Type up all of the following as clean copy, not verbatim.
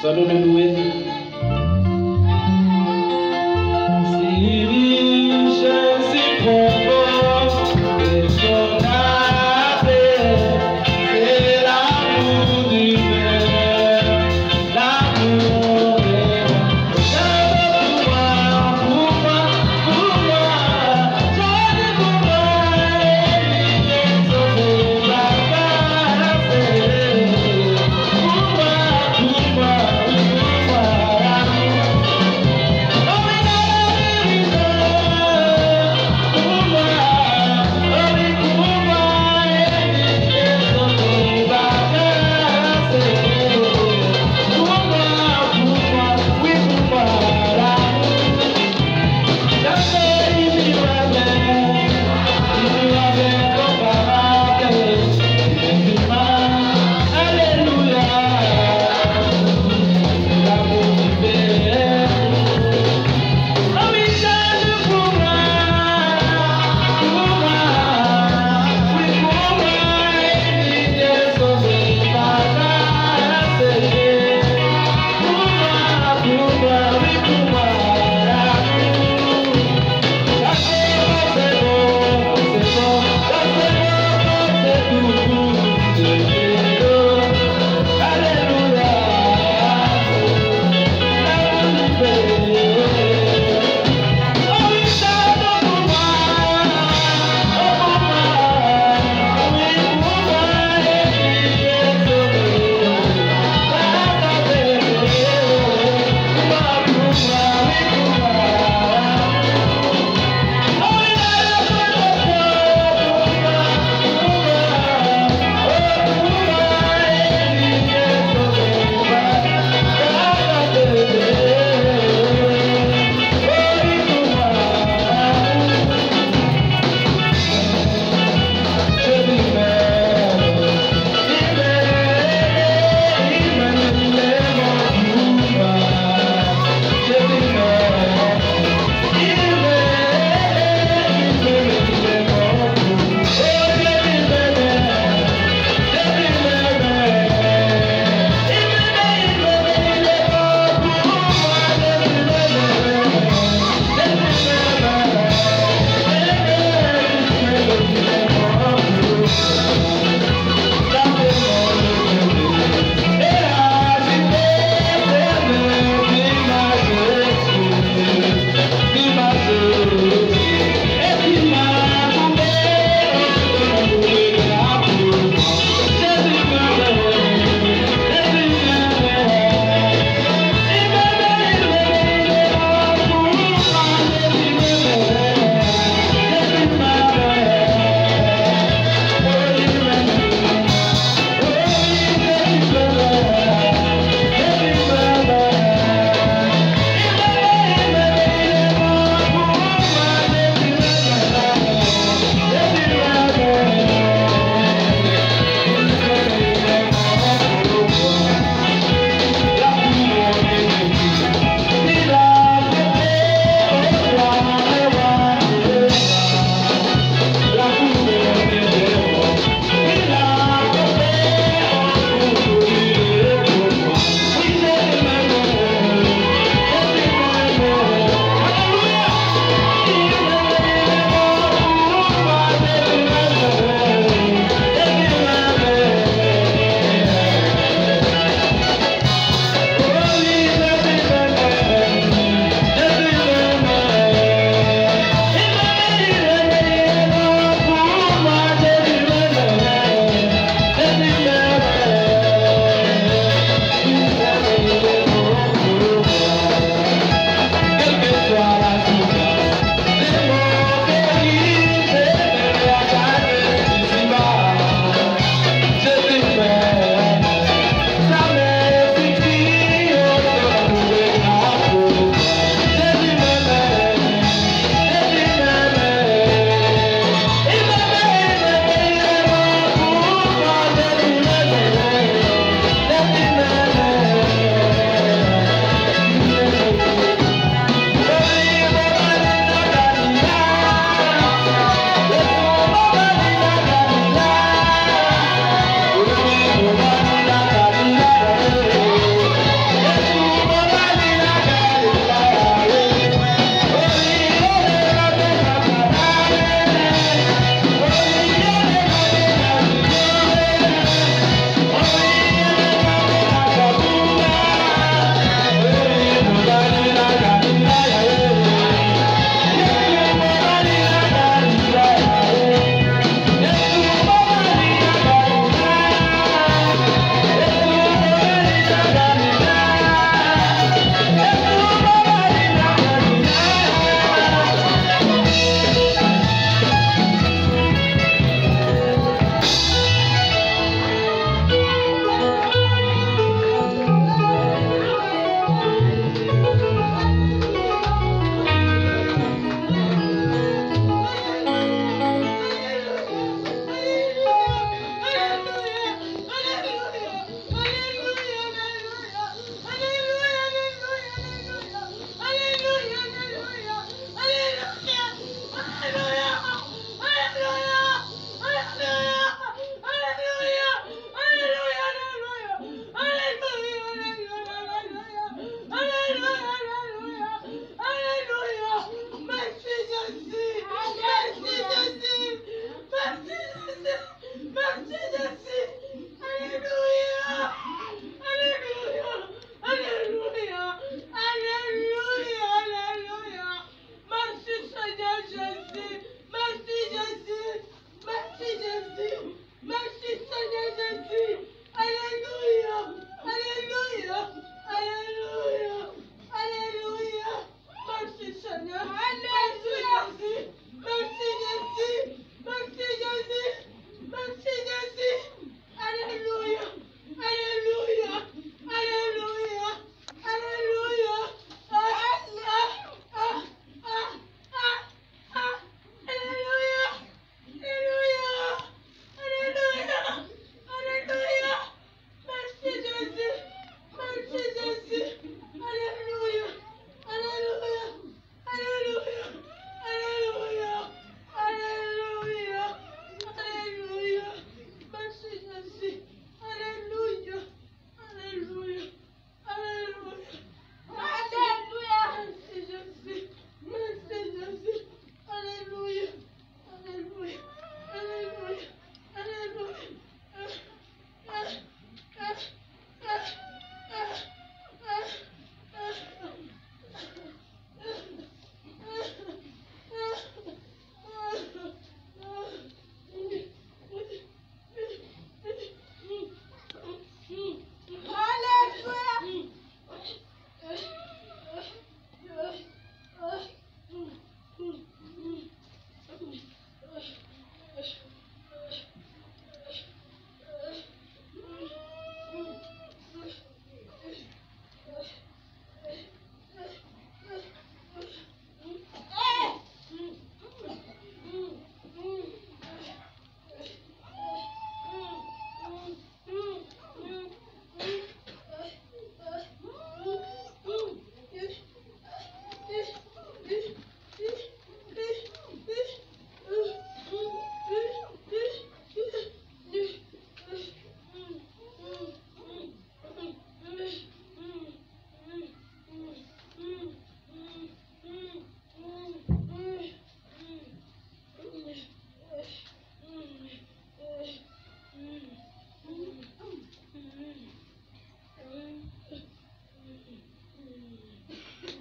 Ça nous le louer. Si je suis profond et son âme, c'est l'amour du Père, l'amour de pour moi, je dis pour moi, il est sauvé la grâce. Pour moi,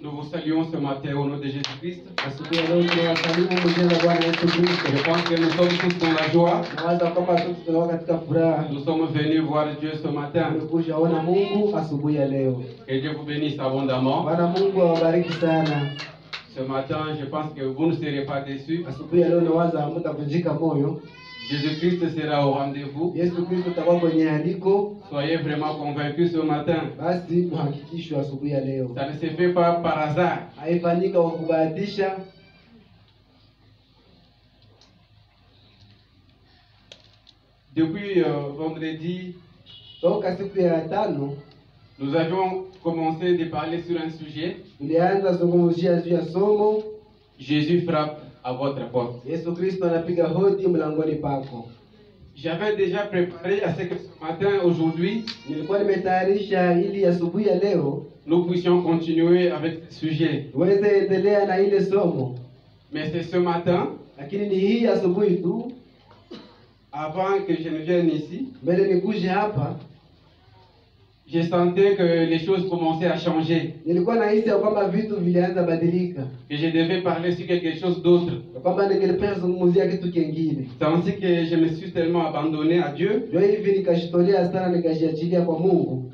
Nous vous saluons ce matin au nom de Jésus-Christ. Asubuhi ya leo tunawasalimu mjina la Bwana Yesu Kristo. Je pense que nous sommes tous dans la joie. Nawaza kwamba sote tunakuwa katika furaha. Nous sommes venus voir Dieu ce matin. Tumekuja ona Mungu asubuhi ya leo. Que Dieu vous bénisse abondamment. Bwana Mungu awabariki sana. Ce matin, je pense que vous ne serez pas déçus. Asubuhi ya leo nawaza hamtavunjika moyo. Jésus-Christ sera au rendez-vous. Yesu Kristo atakuwa kwenye andiko. Soyez vraiment convaincus ce matin. Basi mhakikishwe asubuhi ya leo. Ça ne se fait pas par hasard. Haifanyika kwa kubahatisha. Depuis vendredi, Toka siku ya tano nous avions commencé de parler sur un sujet. tulianza zungumzia juu ya somo Jésus frappe à votre porte. Yesu Kristo anapiga hodi mlangoni pako. J'avais déjà préparé à ce que ce matin, aujourd'hui, Nilikuwa nimetayarisha ili asubuhi ya leo nous puissions continuer avec ce sujet. tuweze endelea na ile somo, Mais c'est ce matin, lakini ni hii asubuhi tu avant que je ne vienne ici, mbele nikuje hapa, je sentais que les choses commençaient à changer. nilikuwa nahisi ya kwamba vitu vilianza badilika, Que je devais parler sur quelque chose d'autre. ya kwamba ningelipenda kuzungumzia kitu kingine. C'est ainsi que je me suis tellement abandonné à Dieu. Ndio hivi nikashitolea sana, nikajiachilia kwa Mungu.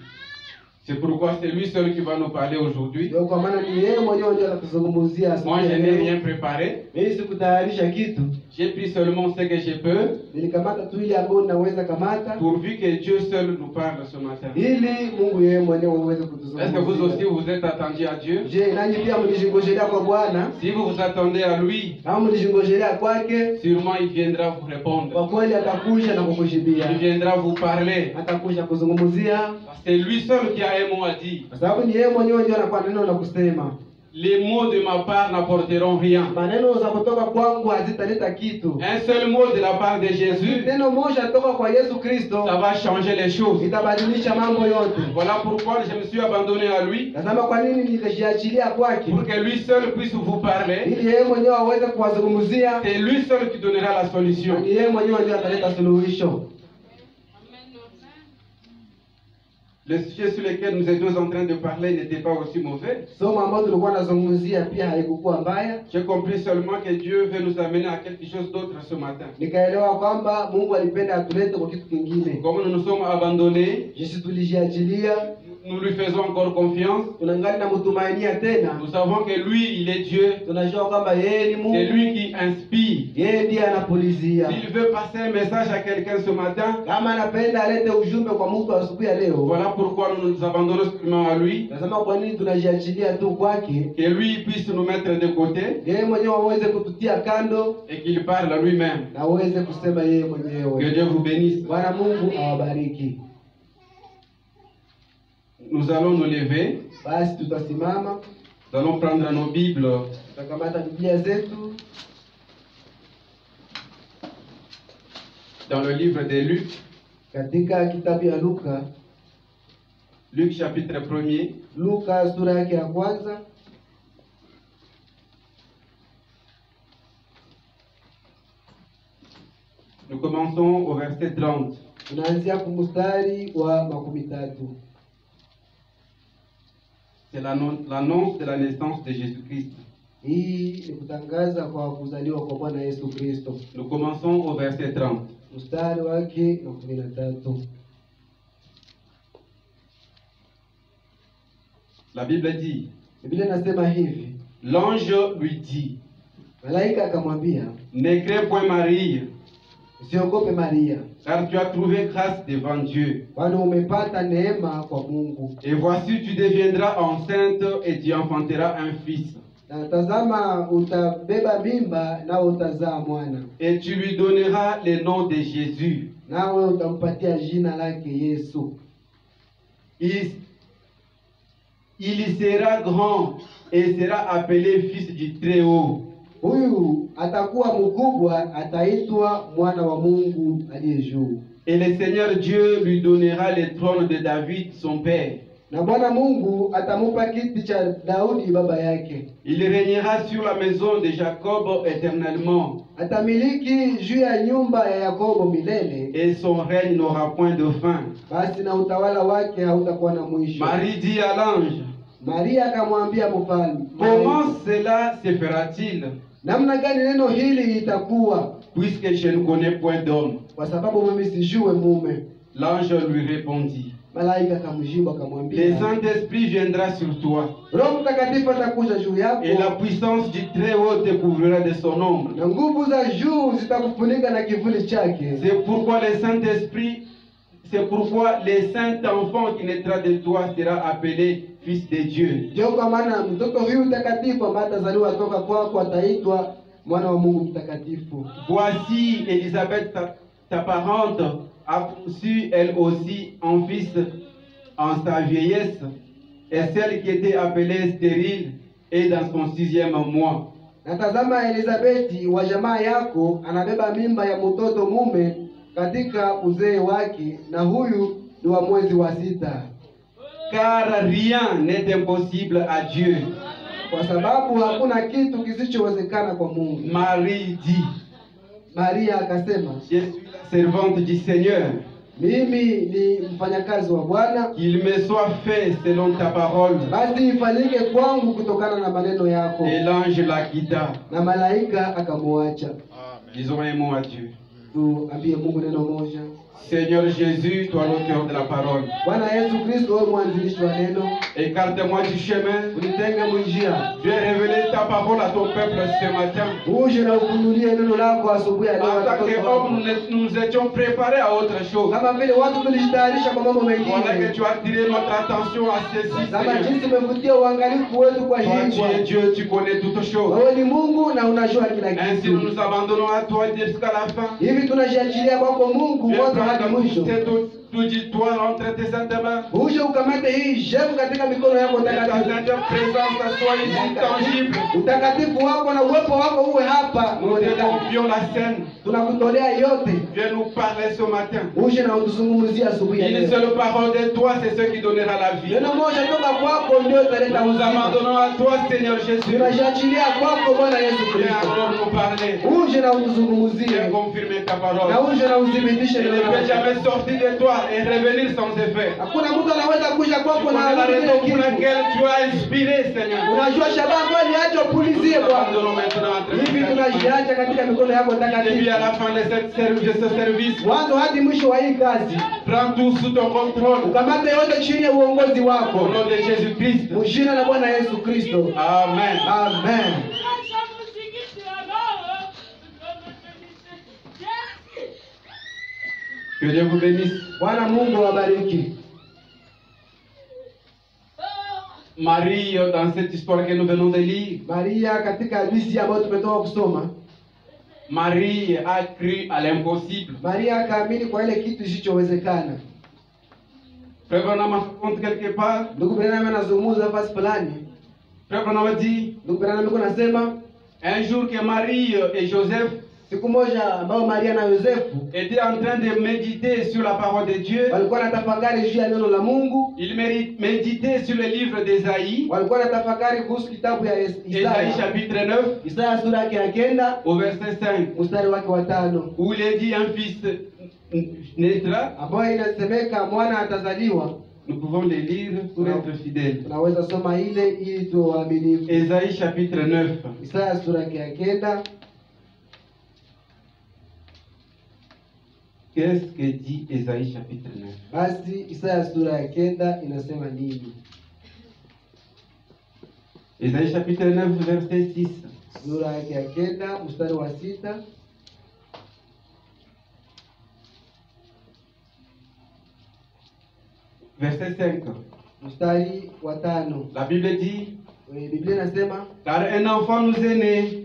C'est pourquoi c'est lui seul qui va nous parler aujourd'hui. Ndio kwa maana ni yeye mwenyewe ndio atakuzungumzia Moi, asubuhi je ya n'ai leo. rien préparé. Mimi sikutayarisha kitu, J'ai pris seulement ce que je peux, nilikamata tu ile ambayo ninaweza kamata, pourvu que Dieu seul nous parle ce matin. ili Mungu yeye mwenyewe aweze Est-ce que vous aussi kutuzungumzia. vous êtes attendu à Dieu? Je, nanyi pia mlijingojelea kwa Bwana? Si vous vous attendez à lui, Kama mlijingojelea kwake, sûrement il viendra vous répondre. kwa kweli atakuja na Il kukujibia, viendra vous parler. atakuja kuzungumzia, Parce que c'est lui seul qui a un mot à dire. kwa sababu ni yeye mwenyewe ndio anakuwa neno la kusema. Les mots de ma part n'apporteront rien. Maneno za kutoka kwangu hazitaleta kitu. Un seul mot de la part de Jésus, Neno moja toka kwa Yesu Kristo ça va changer les choses. itabadilisha mambo yote. Voilà pourquoi je me suis abandonné à lui, Nasema kwa nini nikajiachilia kwake, pour que lui seul puisse vous parler. ili yeye mwenyewe aweze kuwazungumzia. C'est lui seul qui donnera la solution. Ni yeye mwenyewe ndio ataleta suluhisho. Le sujet sur lequel nous étions en train de parler n'était pas aussi mauvais. Somo ambalo tulikuwa nazungumzia pia haikukuwa mbaya. J'ai compris seulement que Dieu veut nous amener à quelque chose d'autre ce matin. Nikaelewa kwamba Mungu alipenda atulete kwa kitu kingine. Comme nous nous sommes abandonnés, Jinsi tulijiachilia, nous lui faisons encore confiance. tunangali na mtumainia tena. Nous savons que lui, il est Dieu. Tunajua kwamba yeye ni C'est Mungu, lui qui inspire. yeye ndiye anapulizia. S'il veut passer un message à quelqu'un ce matin, Kama anapenda alete ujumbe kwa mtu asubuhi ya leo, voilà pourquoi nous nous abandonnons seulement à lui. nasema kwa nini tunajiachilia tu kwake, Que lui puisse nous mettre de côté yeye mwenyewe aweze kututia kando et qu'il parle à lui-même. na aweze kusema yeye Que mwenyewe. Dieu vous bénisse. Bwana Mungu awabariki. Nous allons nous lever. Basi tutasimama, Nous allons prendre nos Bibles tutakamata Biblia zetu dans le livre de Luc, katika kitabu ya Luka, Luc chapitre 1er, Luka sura yake ya kwanza. nous commençons au verset 30. Tunaanzia kumstari wa 13. C'est l'annonce de la naissance de Jésus-Christ. Hii ni kutangaza kwa kuzaliwa kwa Bwana Yesu Kristo. Nous commençons au verset 30. Mstari wake wa 13. La Bible dit, Biblia inasema hivi, l'ange lui dit, malaika akamwambia, ne crains point Marie, usiogope Maria, car tu as trouvé grâce devant Dieu. kwani umepata neema kwa Mungu. Et voici, tu deviendras enceinte et tu enfanteras un fils. Na tazama, utabeba mimba nawe utazaa mwana, Et tu lui donneras le nom de Jésus. nawe utampatia jina lake Yesu. Il sera grand et sera appelé fils du Très-Haut. Huyu atakuwa mkubwa, ataitwa mwana wa Mungu aliye juu. Et le Seigneur Dieu lui donnera le trône de David, son père. Na Bwana Mungu atamupa kiti cha Daudi baba yake. Il régnera sur la maison de Jacob éternellement. Atamiliki juu ya nyumba ya Yakobo milele, Et son règne n'aura point de fin. basi na utawala wake hautakuwa na mwisho. Marie dit à l'ange, Maria akamwambia mfalme, comment cela se fera-t-il, namna gani neno hili itakuwa, puisque je ne connais point d'homme? kwa sababu mimi sijue mume? L'ange lui répondit, Malaika akamjibu le akamwambia, Saint-Esprit viendra sur toi, Roho Mtakatifu atakuja juu yako, et la puissance du Très-Haut te couvrira de son ombre. na nguvu za juu zitakufunika na kivuli chake. C'est pourquoi le Saint-Enfant qui naîtra de toi sera appelé Fils de Dieu. Ndio kwa maana mtoto huyu mtakatifu ambaye atazaliwa toka kwako ataitwa mwana wa Mungu mtakatifu. Voici Élisabeth, ta parente, a conçu elle aussi un fils en sa vieillesse, et celle qui était appelée stérile est dans son 6e mois. Na tazama, Elizabeti wa jamaa yako anabeba mimba ya mtoto mume katika uzee wake, na huyu ni wa mwezi wa 6. Car rien n'est impossible à Dieu. Kwa sababu hakuna kitu kisichowezekana kwa Mungu. Marie dit, Maria akasema, je suis la servante du Seigneur, mimi ni mfanyakazi wa Bwana, qu'il me soit fait selon ta parole. basi ifanyike kwangu kutokana na maneno yako. Et l'ange la quitta. Na malaika akamwacha. Disons un mot à Dieu. Tuambie Mungu neno moja. Seigneur Jésus, toi l'auteur de la parole, Bwana Yesu Kristo, wewe mwanzilishi wa neno, écarte-moi du chemin. unitenge njia. Viens révéler ta parole à ton peuple ce matin. Uje na ufunulie neno lako asubuhi ya leo. En tant watoto wako. qu'hommes, nous étions préparés à autre chose. Kama vile watu tulijitayarisha kwa mambo Voilà que mengine, tu as attiré notre attention à ceci, kama Seigneur. jinsi umevutia uangalifu wetu kwa Toi, tu es hii. Dieu, tu connais toutes choses. Wewe ni Mungu na unajua kila Ainsi, nous kitu. nous abandonnons à toi jusqu'à la fin. Hivi tunajiachilia kwako Mungu Viens wote hadi prendre mwisho. tout dit toi entre tes saintes mains. Uje ukamate hii jevu katika mikono yako Que ta takatifu. sainte présence soit ici tangible. Utakatifu wako na uwepo wako uwe hapa. Nous te confions la scène. Tunakutolea yote. Viens nous parler ce matin. Uje na utuzungumzie asubuhi ya Une leo. seule parole de toi, c'est ce qui donnera la vie. Neno moja toka kwako ndio italeta Nous nous uzima. abandonnons à toi, Seigneur Jésus. Tunajiachilia kwako Bwana Yesu Viens Kristo. alors nous parler. Uje na utuzungumzie. Viens confirmer ta Na parole. uje na udhibitishe Je ne neno peux lako. jamais sortir de toi et revenir sans effet. Hakuna mtu anaweza kuja Tu kwako na connais la arudi raison kile pour kitu. laquelle tu as inspiré, Seigneur. Unajua shabaha ambayo niache Nous upulizie nous Bwana. abandonnons maintenant entre tes Hivi mains. tunajiacha katika mikono yako Depuis takatifu. à la fin de ce service, Mwanzo hadi mwisho wa hii kazi. prends tout sous ton contrôle. Ukamate yote chini ya uongozi Au wako. nom de Jésus-Christ. Mjina la Bwana Yesu Kristo. Amen. Amen. Que Dieu vous bénisse. Bwana Mungu awabariki. Marie, dans cette histoire que nous venons de lire, Maria katika hadithi ambayo tumetoka kusoma, Marie a cru à l'impossible. Maria akaamini kwa ile kitu isichowezekana. Frère Branham raconte quelque part, Ndugu Branham anazungumza nafasi fulani. Frère Branham dit, Ndugu Branham yuko nasema un jour que Marie et Joseph siku moja ambao Maria na Yosefu étaient en train de méditer sur la parole de Dieu, walikuwa na tafakari juu ya neno la Mungu, ils méditaient sur le livre d'Ésaïe, walikuwa na tafakari kuhusu kitabu ya Ésaïe Isaya, chapitre 9, Isaya sura yake ya 9 au verset 5, mstari wake wa 5, où il est dit un fils naîtra. ambayo inasemeka mwana atazaliwa. Nous pouvons le lire pour être fidèles. Tunaweza soma ile ili tuwe waaminifu. Ésaïe chapitre 9. Isaya sura yake ya 9. Qu'est-ce que dit Ésaïe chapitre 9? Basi Isaya sura ya 9 inasema nini? Ésaïe chapitre 9, verset 6. Sura yake ya 9 mstari wa 6. Verset 5. Mstari wa 5. La Bible dit, Biblia inasema car un enfant nous est né,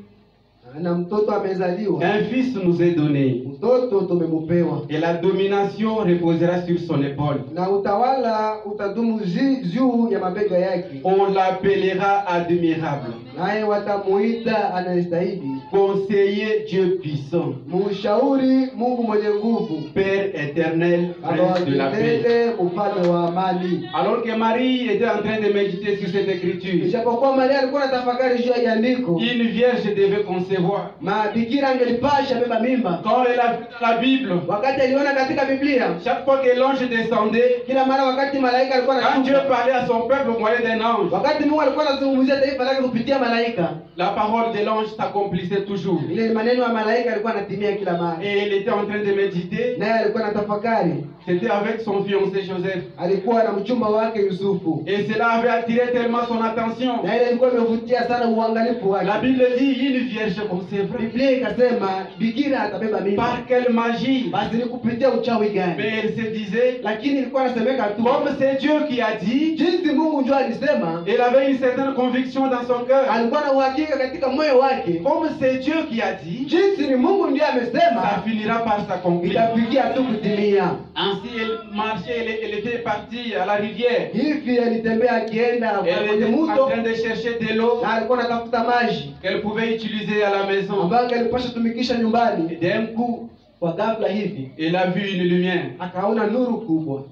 na mtoto amezaliwa, un fils nous est donné, mtoto tumemupewa, et la domination reposera sur son épaule. na utawala utadumu juu ya mabega yake, On l'appellera admirable, naye watamuita anayestahili, conseiller Dieu puissant, mshauri, Mungu mwenye nguvu, Père éternel, Baba wa Prince de la paix. milele, mfalme wa amani. Alors que Marie était en train de méditer sur cette écriture, Ijapokuwa Maria alikuwa na tafakari juu ya andiko, une vierge devait concevoir devoir. mabikira angelipasha beba mimba. Quand elle a vu dans la Bible, Wakati aliona katika Biblia, chaque fois que l'ange descendait, kila mara wakati malaika alikuwa quand Dieu anashuka, parlait à son peuple au moyen d'un ange, wakati Mungu alikuwa anazungumzia taifa lake kupitia malaika, la parole de l'ange s'accomplissait toujours. ile maneno ya malaika alikuwa anatimia kila mara. Et elle était en train de méditer. Naye alikuwa anatafakari, C'était avec son fiancé Joseph. alikuwa na mchumba wake Yusufu, Et cela avait attiré tellement son attention. na ile ilikuwa imevutia sana uangalifu La wake. Bible dit, une vierge conçue. Biblia ikasema bikira atabeba mimba. Par quelle magie? Basi ni kupitia uchawi gani? Mais elle se disait, Lakini ilikuwa inasemeka tu comme c'est Dieu qui a dit, jinsi Mungu ndio alisema, elle avait une certaine conviction dans son cœur. alikuwa na uhakika katika moyo wake, Comme c'est Dieu qui a dit, jinsi ni Mungu ndiye ça amesema, finira par s'accomplir. itafikia tu kutimia. Ainsi, elle marchait, elle était partie à la rivière. Hivi alitembea akienda Elle kwenye était en mto, train de chercher de l'eau na alikuwa anatafuta maji qu'elle pouvait utiliser à la maison. ambayo alipasha tumikisha Et nyumbani. d'un coup, Kwa ghafla hivi elle a vu une lumière. akaona nuru kubwa.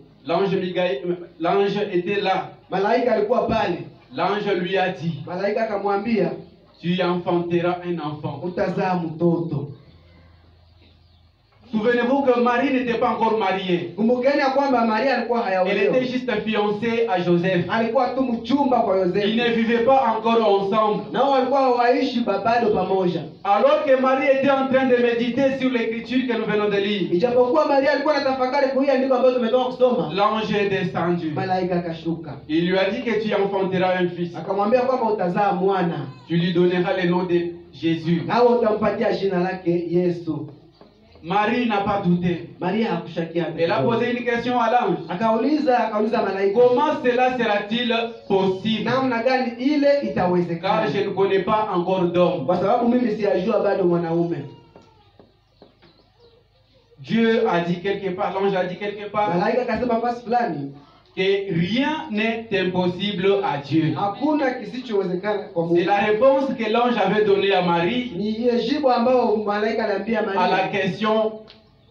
L'ange était là. Malaika alikuwa pale. L'ange lui a dit, Malaika akamwambia, tu enfanteras un enfant. utazaa mtoto. Souvenez-vous que Marie n'était pas encore mariée. Kumbukeni ya kwamba Maria alikuwa Elle hayaolewa, était juste fiancée à Joseph. alikuwa tu mchumba kwa Ils ne Yosefu, vivaient pas encore ensemble. nao walikuwa hawaishi bado pamoja. Alors que Marie était en train de méditer sur l'écriture que nous venons de lire, Ijapokuwa Maria alikuwa anatafakari kuia andiko ambayo tumetoka kusoma, l'ange est descendu. malaika akashuka Il lui a dit que tu enfanteras un fils. akamwambia kwamba utazaa mwana, Tu lui donneras le nom de Jésus. nawe utampatia jina lake Yesu. Marie n'a pas douté. Maria hakushakia hata Elle a kidogo. posé une question à l'ange. Akauliza malaika, Comment cela sera-t-il possible? namna gani ile Car itawezekana? je ne connais pas encore d'homme. Kwa sababu mimi siyajua bado mwanaume. Dieu a dit quelque part, l'ange a dit quelque part, Malaika akasema fasi fulani, que rien n'est impossible à Dieu. hakuna kisichowezekana kwa C'est Mungu. la réponse que l'ange avait donnée à Marie Ni ile jibu ambayo malaika aliambia à la Maria question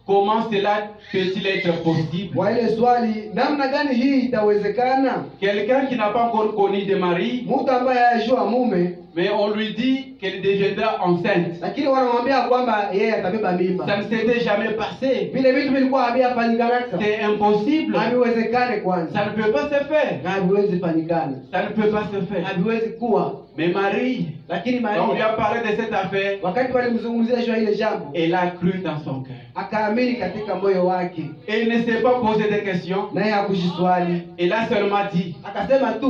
comment cela peut-il être possible. kwa ile swali, namna gani hii itawezekana? Quelqu'un qui n'a pas encore connu de Marie, Mtu ambaye hayajua mume, mais on lui dit qu'elle deviendra enceinte. lakini wanamwambia kwamba yeye atabeba mimba. Ça ne s'était jamais passé. Vile vitu vilikuwa haviyafanyikanaka, C'est impossible. haviwezekane kwanza, Ça ne peut pas se faire. na haviwezi fanyikana, Ça ne peut pas se faire. haviwezi kuwa. Mais Marie, Lakini quand on lui Maria a parlé de cette affaire, wakati walimzungumzia juu ya ile jambo, elle a cru dans son cœur. akaamini katika moyo wake, Elle ne s'est pas posé de questions. naye hakujiswali, Elle a seulement dit, akasema tu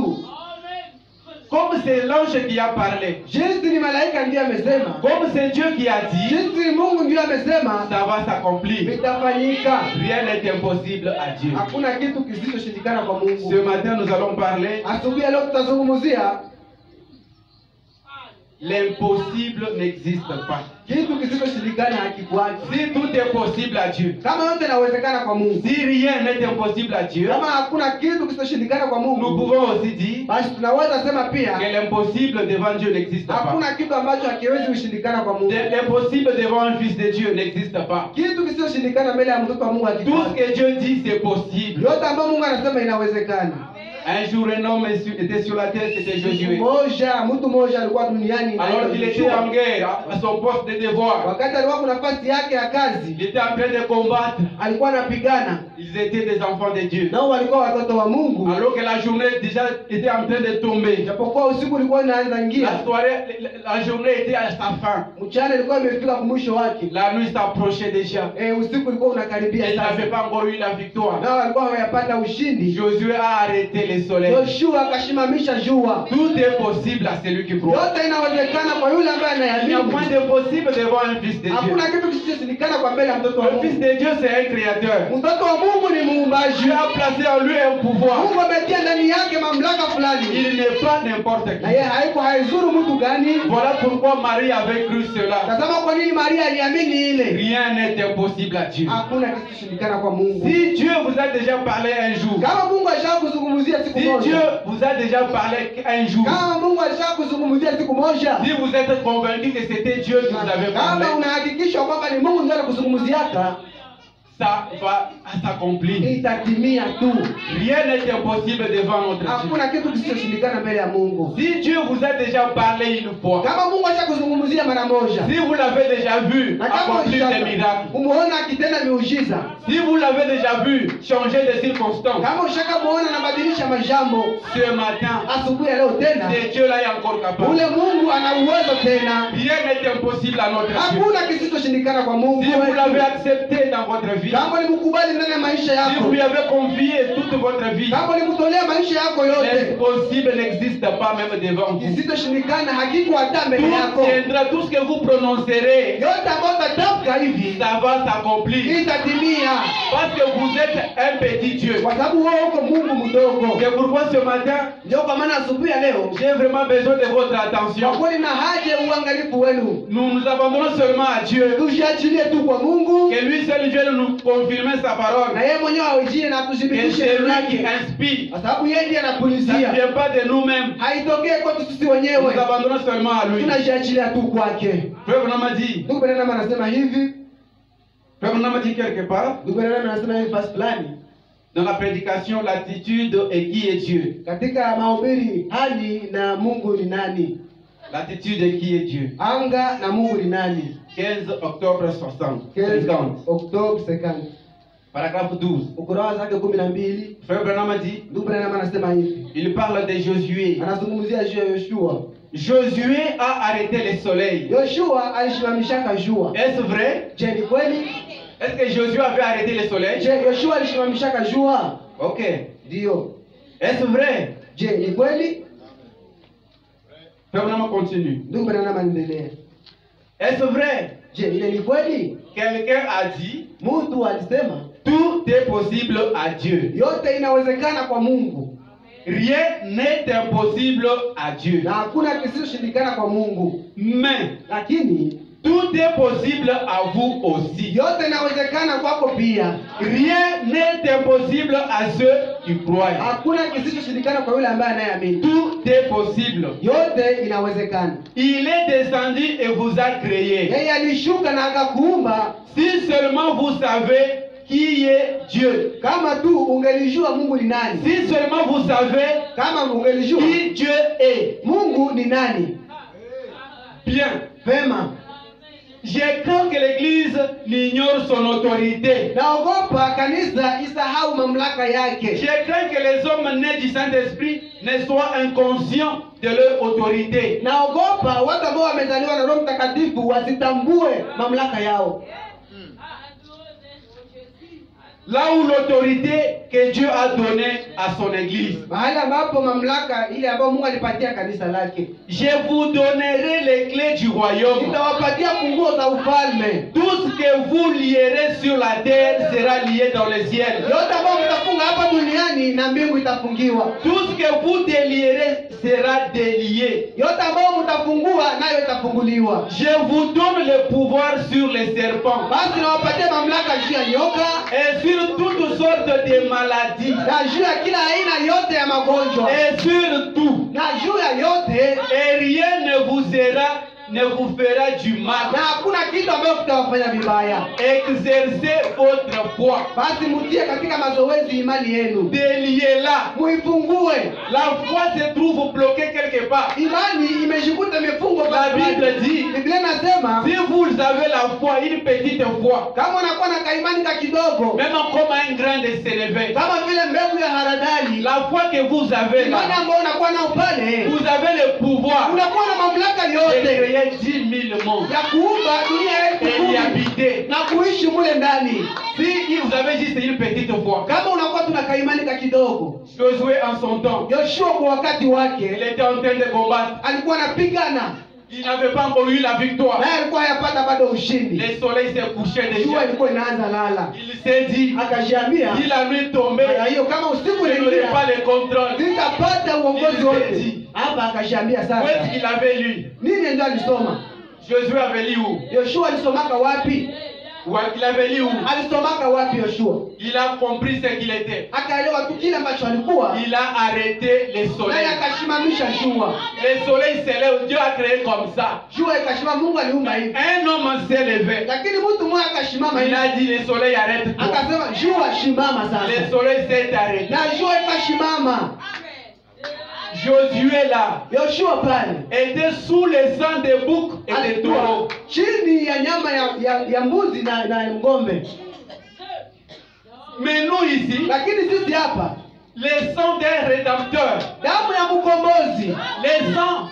comme c'est l'ange qui a parlé, jinsi ni malaika ndiye amesema, comme c'est Dieu qui a dit, jinsi ni Mungu ndiye amesema, ça va s'accomplir. vitafanyika. Rien n'est impossible à Dieu. Hakuna kitu kisichoshindikana kwa Ce Mungu. matin, nous allons parler, Asubuhi ya leo tutazungumzia l'impossible n'existe pas. kitu kisichoshindikana hakikuachi. Si tout est possible à Dieu, Kama yote inawezekana kwa Mungu, si rien n'est impossible à Dieu, kama hakuna kitu kisichoshindikana kwa nous Mungu, pouvons aussi dire basi tunaweza sema pia que l'impossible devant Dieu n'existe pas. hakuna kitu ambacho hakiwezi kushindikana kwa Mungu. L'impossible devant un fils de Dieu n'existe pas. Kitu kisichoshindikana mbele ya mtoto wa Mungu Tout ce hakikuachi. que Dieu dit, c'est possible. Yote ambayo Mungu anasema inawezekana. Un jour, un homme était sur la terre, c'était Josué. Mtu mmoja alikuwa duniani, Alors qu'il était en guerre, à son poste de devoir, wakati alikuwa kuna nafasi yake ya kazi, il était en train de combattre. alikuwa anapigana Ils étaient des enfants de Dieu. nao, walikuwa watoto wa Mungu. Alors que la journée déjà était en train de tomber. Japokuwa usiku ulikuwa unaanza La ingia, soirée, la journée était à sa fin. mchana ilikuwa imefika mwisho wake, La nuit s'approchait déjà. usiku ulikuwa Et unakaribia il sasa, n'avait pas encore eu la victoire. nao walikuwa hawayapata ushindi. Josué a arrêté le soleil. Yoshua akashimamisha jua. Tout est possible à celui qui croit. Yote inawezekana kwa yule ambaye Il n'y a anaamini. point de possible devant un fils de Dieu. Hakuna kitu kisichoshindikana kwa mbele ya mtoto wa Le fils Mungu. de Dieu, c'est un créateur. Mtoto wa Mungu ni muumbaji. Dieu a placé en lui un pouvoir. Mungu ametia ndani yake mamlaka fulani, Il n'est pas n'importe na qui. yeye haizuru mtu gani. Voilà pourquoi Marie avait cru cela. Tazama kwa nini Maria aliamini ile. Rien n'est impossible à Dieu. Hakuna kisichoshindikana kwa Mungu. Si Dieu vous a déjà parlé un jour, Kama Mungu alishakuzungumzia siku si Dieu moja, vous a déjà parlé un jour, kama Mungu alishakuzungumzia siku moja, si vous êtes convaincu que c'était Dieu qui vous avait parlé, kama unahakikisha kwamba ni Mungu ndiye anakuzungumziaka, ça va s'accomplir. itatimia tu. Rien n'est impossible devant notre Dieu. Hakuna kitu kisichoshindikana mbele ya Mungu. Si Dieu vous a déjà parlé une fois, Kama Mungu ashakuzungumzia mara moja, si vous l'avez déjà vu na kama accomplir des miracles, umeona akitenda miujiza, si vous l'avez déjà vu changer de circonstances, kama ushakamuona anabadilisha majambo, ce matin, asubuhi ya leo tena, ce Dieu-là est encore capable. ule Mungu ana uwezo tena. Rien n'est impossible à notre Dieu. Hakuna kisichoshindikana kwa Mungu. Si vous l'avez accepté dans votre vie, Kama ulimkubali ndani ya maisha si yako, vous lui avez confié toute votre vie, kama ulimtolea maisha yako yote, l'impossible n'existe pas même devant vous. kisichoshindikana hakiko hata mbele Tout yako. tiendra, tout ce que vous prononcerez, Yote ambayo utatamka hivi ça va s'accomplir. itatimia, Parce que vous êtes un petit Dieu. kwa sababu wewe uko Mungu mdogo. C'est pourquoi ce matin, Ndio kwa maana asubuhi ya leo j'ai vraiment besoin de votre kwa attention. kweli na haja ya uangalifu wenu. Nous nous abandonnons seulement à Dieu. Tujiachilie tu kwa Mungu, Que lui seul vienne nous confirmer sa parole. na yeye mwenyewe awijie na Que atuthibitishe c'est neno lui qui lake, inspire. kwa sababu yeye ndiye Ça ne anapulizia. vient pas de nous-mêmes. Haitokee kwetu sisi Nous wenyewe, nous abandonnons seulement à lui. tunajiachilia tu kwake. Frère Branham a dit, Ndugu Branham anasema hivi, Frère Branham a dit quelque part, ndugu Branham anasema hivi fasi fulani dans la prédication, l'attitude et qui est Dieu. katika mahubiri, hali na Mungu ni nani, L'attitude et qui est Dieu. anga na Mungu ni nani. 15 octobre 60. 15 Oktoba 50 Paragraphe 12. ukurasa wake 12. Frère Branham a dit, Ndugu Branham anasema hivi, il parle de Josué. anazungumzia juu ya Yoshua. Josué a arrêté le soleil. Yoshua alisimamishaka jua. Est-ce vrai? Je, ni kweli? Est-ce que Josué avait arrêté le soleil? Je, Yoshua alisimamishaka jua? Ok. Ndio. Est-ce vrai? Je, ni kweli? Frère Branham continue. Ndugu Branham anaendelea. Est-ce vrai? Je, ile ni kweli? Quelqu'un a dit, Mtu alisema tout est possible à Dieu. yote inawezekana kwa Mungu, Rien n'est impossible à Dieu. na hakuna kisichoshindikana kwa Mungu, Mais lakini tout est possible à vous aussi. yote inawezekana kwako pia. Rien n'est impossible à ceux qui croient. Hakuna kisichoshindikana kwa yule ambaye anayeamini. Tout est possible. Yote inawezekana. Il est descendu et vous a créé. Yeye alishuka na akakuumba. Si seulement vous savez qui est Dieu. Kama tu ungelijua Mungu ni nani, Si seulement vous savez kama ungelijua qui Dieu est. Mungu ni nani, Bien. vema. J'ai craint que l'Église n'ignore son autorité. Naogopa kanisa isahau mamlaka yake. J'ai craint que les hommes nés du Saint-Esprit ne soient inconscients de leur autorité. Naogopa watu ambao wamezaliwa na Roho Mtakatifu wasitambue mamlaka yao. Là où l'autorité que Dieu a donnée à son Église. Mahali ambapo mamlaka ile ambayo Mungu alipatia kanisa lake. Je vous donnerai les clés du royaume. Nitawapatia funguo za ufalme. Tout ce que vous lierez sur la terre sera lié dans le ciel. Yote ambayo mtafunga hapa duniani na mbingu itafungiwa. Tout ce que vous délierez sera délié. Yote ambayo mtafungua nayo itafunguliwa. Je vous donne le pouvoir sur les serpents Basi nawapatia mamlaka juu ya nyoka et sur toutes sortes de maladies na juu ya kila aina yote ya magonjwa et sur tout. na juu ya yote, Et rien ne vous fera du mal. na hakuna kitu ambacho kitawafanya vibaya. Exercez votre foi. Basi mutie katika mazoezi imani yenu, Déliez-la. muifungue. La foi se trouve bloquée quelque part. Imani imejikuta imefungwa. La Bible dit, Biblia inasema si vous avez la foi, une petite foi, kama unakuwa na kaimani ka kidogo, même comme un grain de s'élever, kama vile mbegu ya haradali, la foi que vous avez imani là, ambayo unakuwa nao pale, vous avez le pouvoir unakuwa na mamlaka de yote créer 10 000 mondes ya kuumba dunia et elfu y kumi habiter. na kuishi mule ndani. Si vous avez juste une petite foi, Kama unakuwa tuna kaimani ka kidogo, Josué en son temps, Yoshua kwa wakati il wake était en train de combattre. alikuwa anapigana, Il n'avait pas encore eu la victoire. naye alikuwa hayapata bado ushindi. Le soleil s'est couché Jua déjà. ilikuwa inaanza lala, Il s'est dit, akajiambia si la nuit tombait, mara hiyo kama usiku je n'aurais pas unaingia le contrôle. sitapata uongozi Il wote. s'est dit. Hapa akajiambia Où est-ce sasa qu'il avait lu? nini ndio alisoma. Josué avait lu où? Yoshua alisomaka wapi? Il avait lu où? alisomaka wapi Yoshua? Il a compris ce qu'il était. Akaelewa tu kile ambacho alikuwa, Il a arrêté les naye soleils. akashimamisha jua. Les soleils s'élèvent, Dieu a créé comme ça. Jua ikashimama, Mungu aliumba hivi. Un homme s'est levé. Lakini mtu mmoja akashimama Il hivi, a dit les soleils arrêtent-toi. akasema jua shimama Les sasa, soleils s'est arrêté. na jua ikashimama. Josué là Yoshua pale était sous le sang des boucs et des taureaux. alikuwa chini ya nyama ya mbuzi na ng'ombe, Mais nous ici, lakini sisi hapa le sang d'un rédempteur, damu ya mkombozi, le sang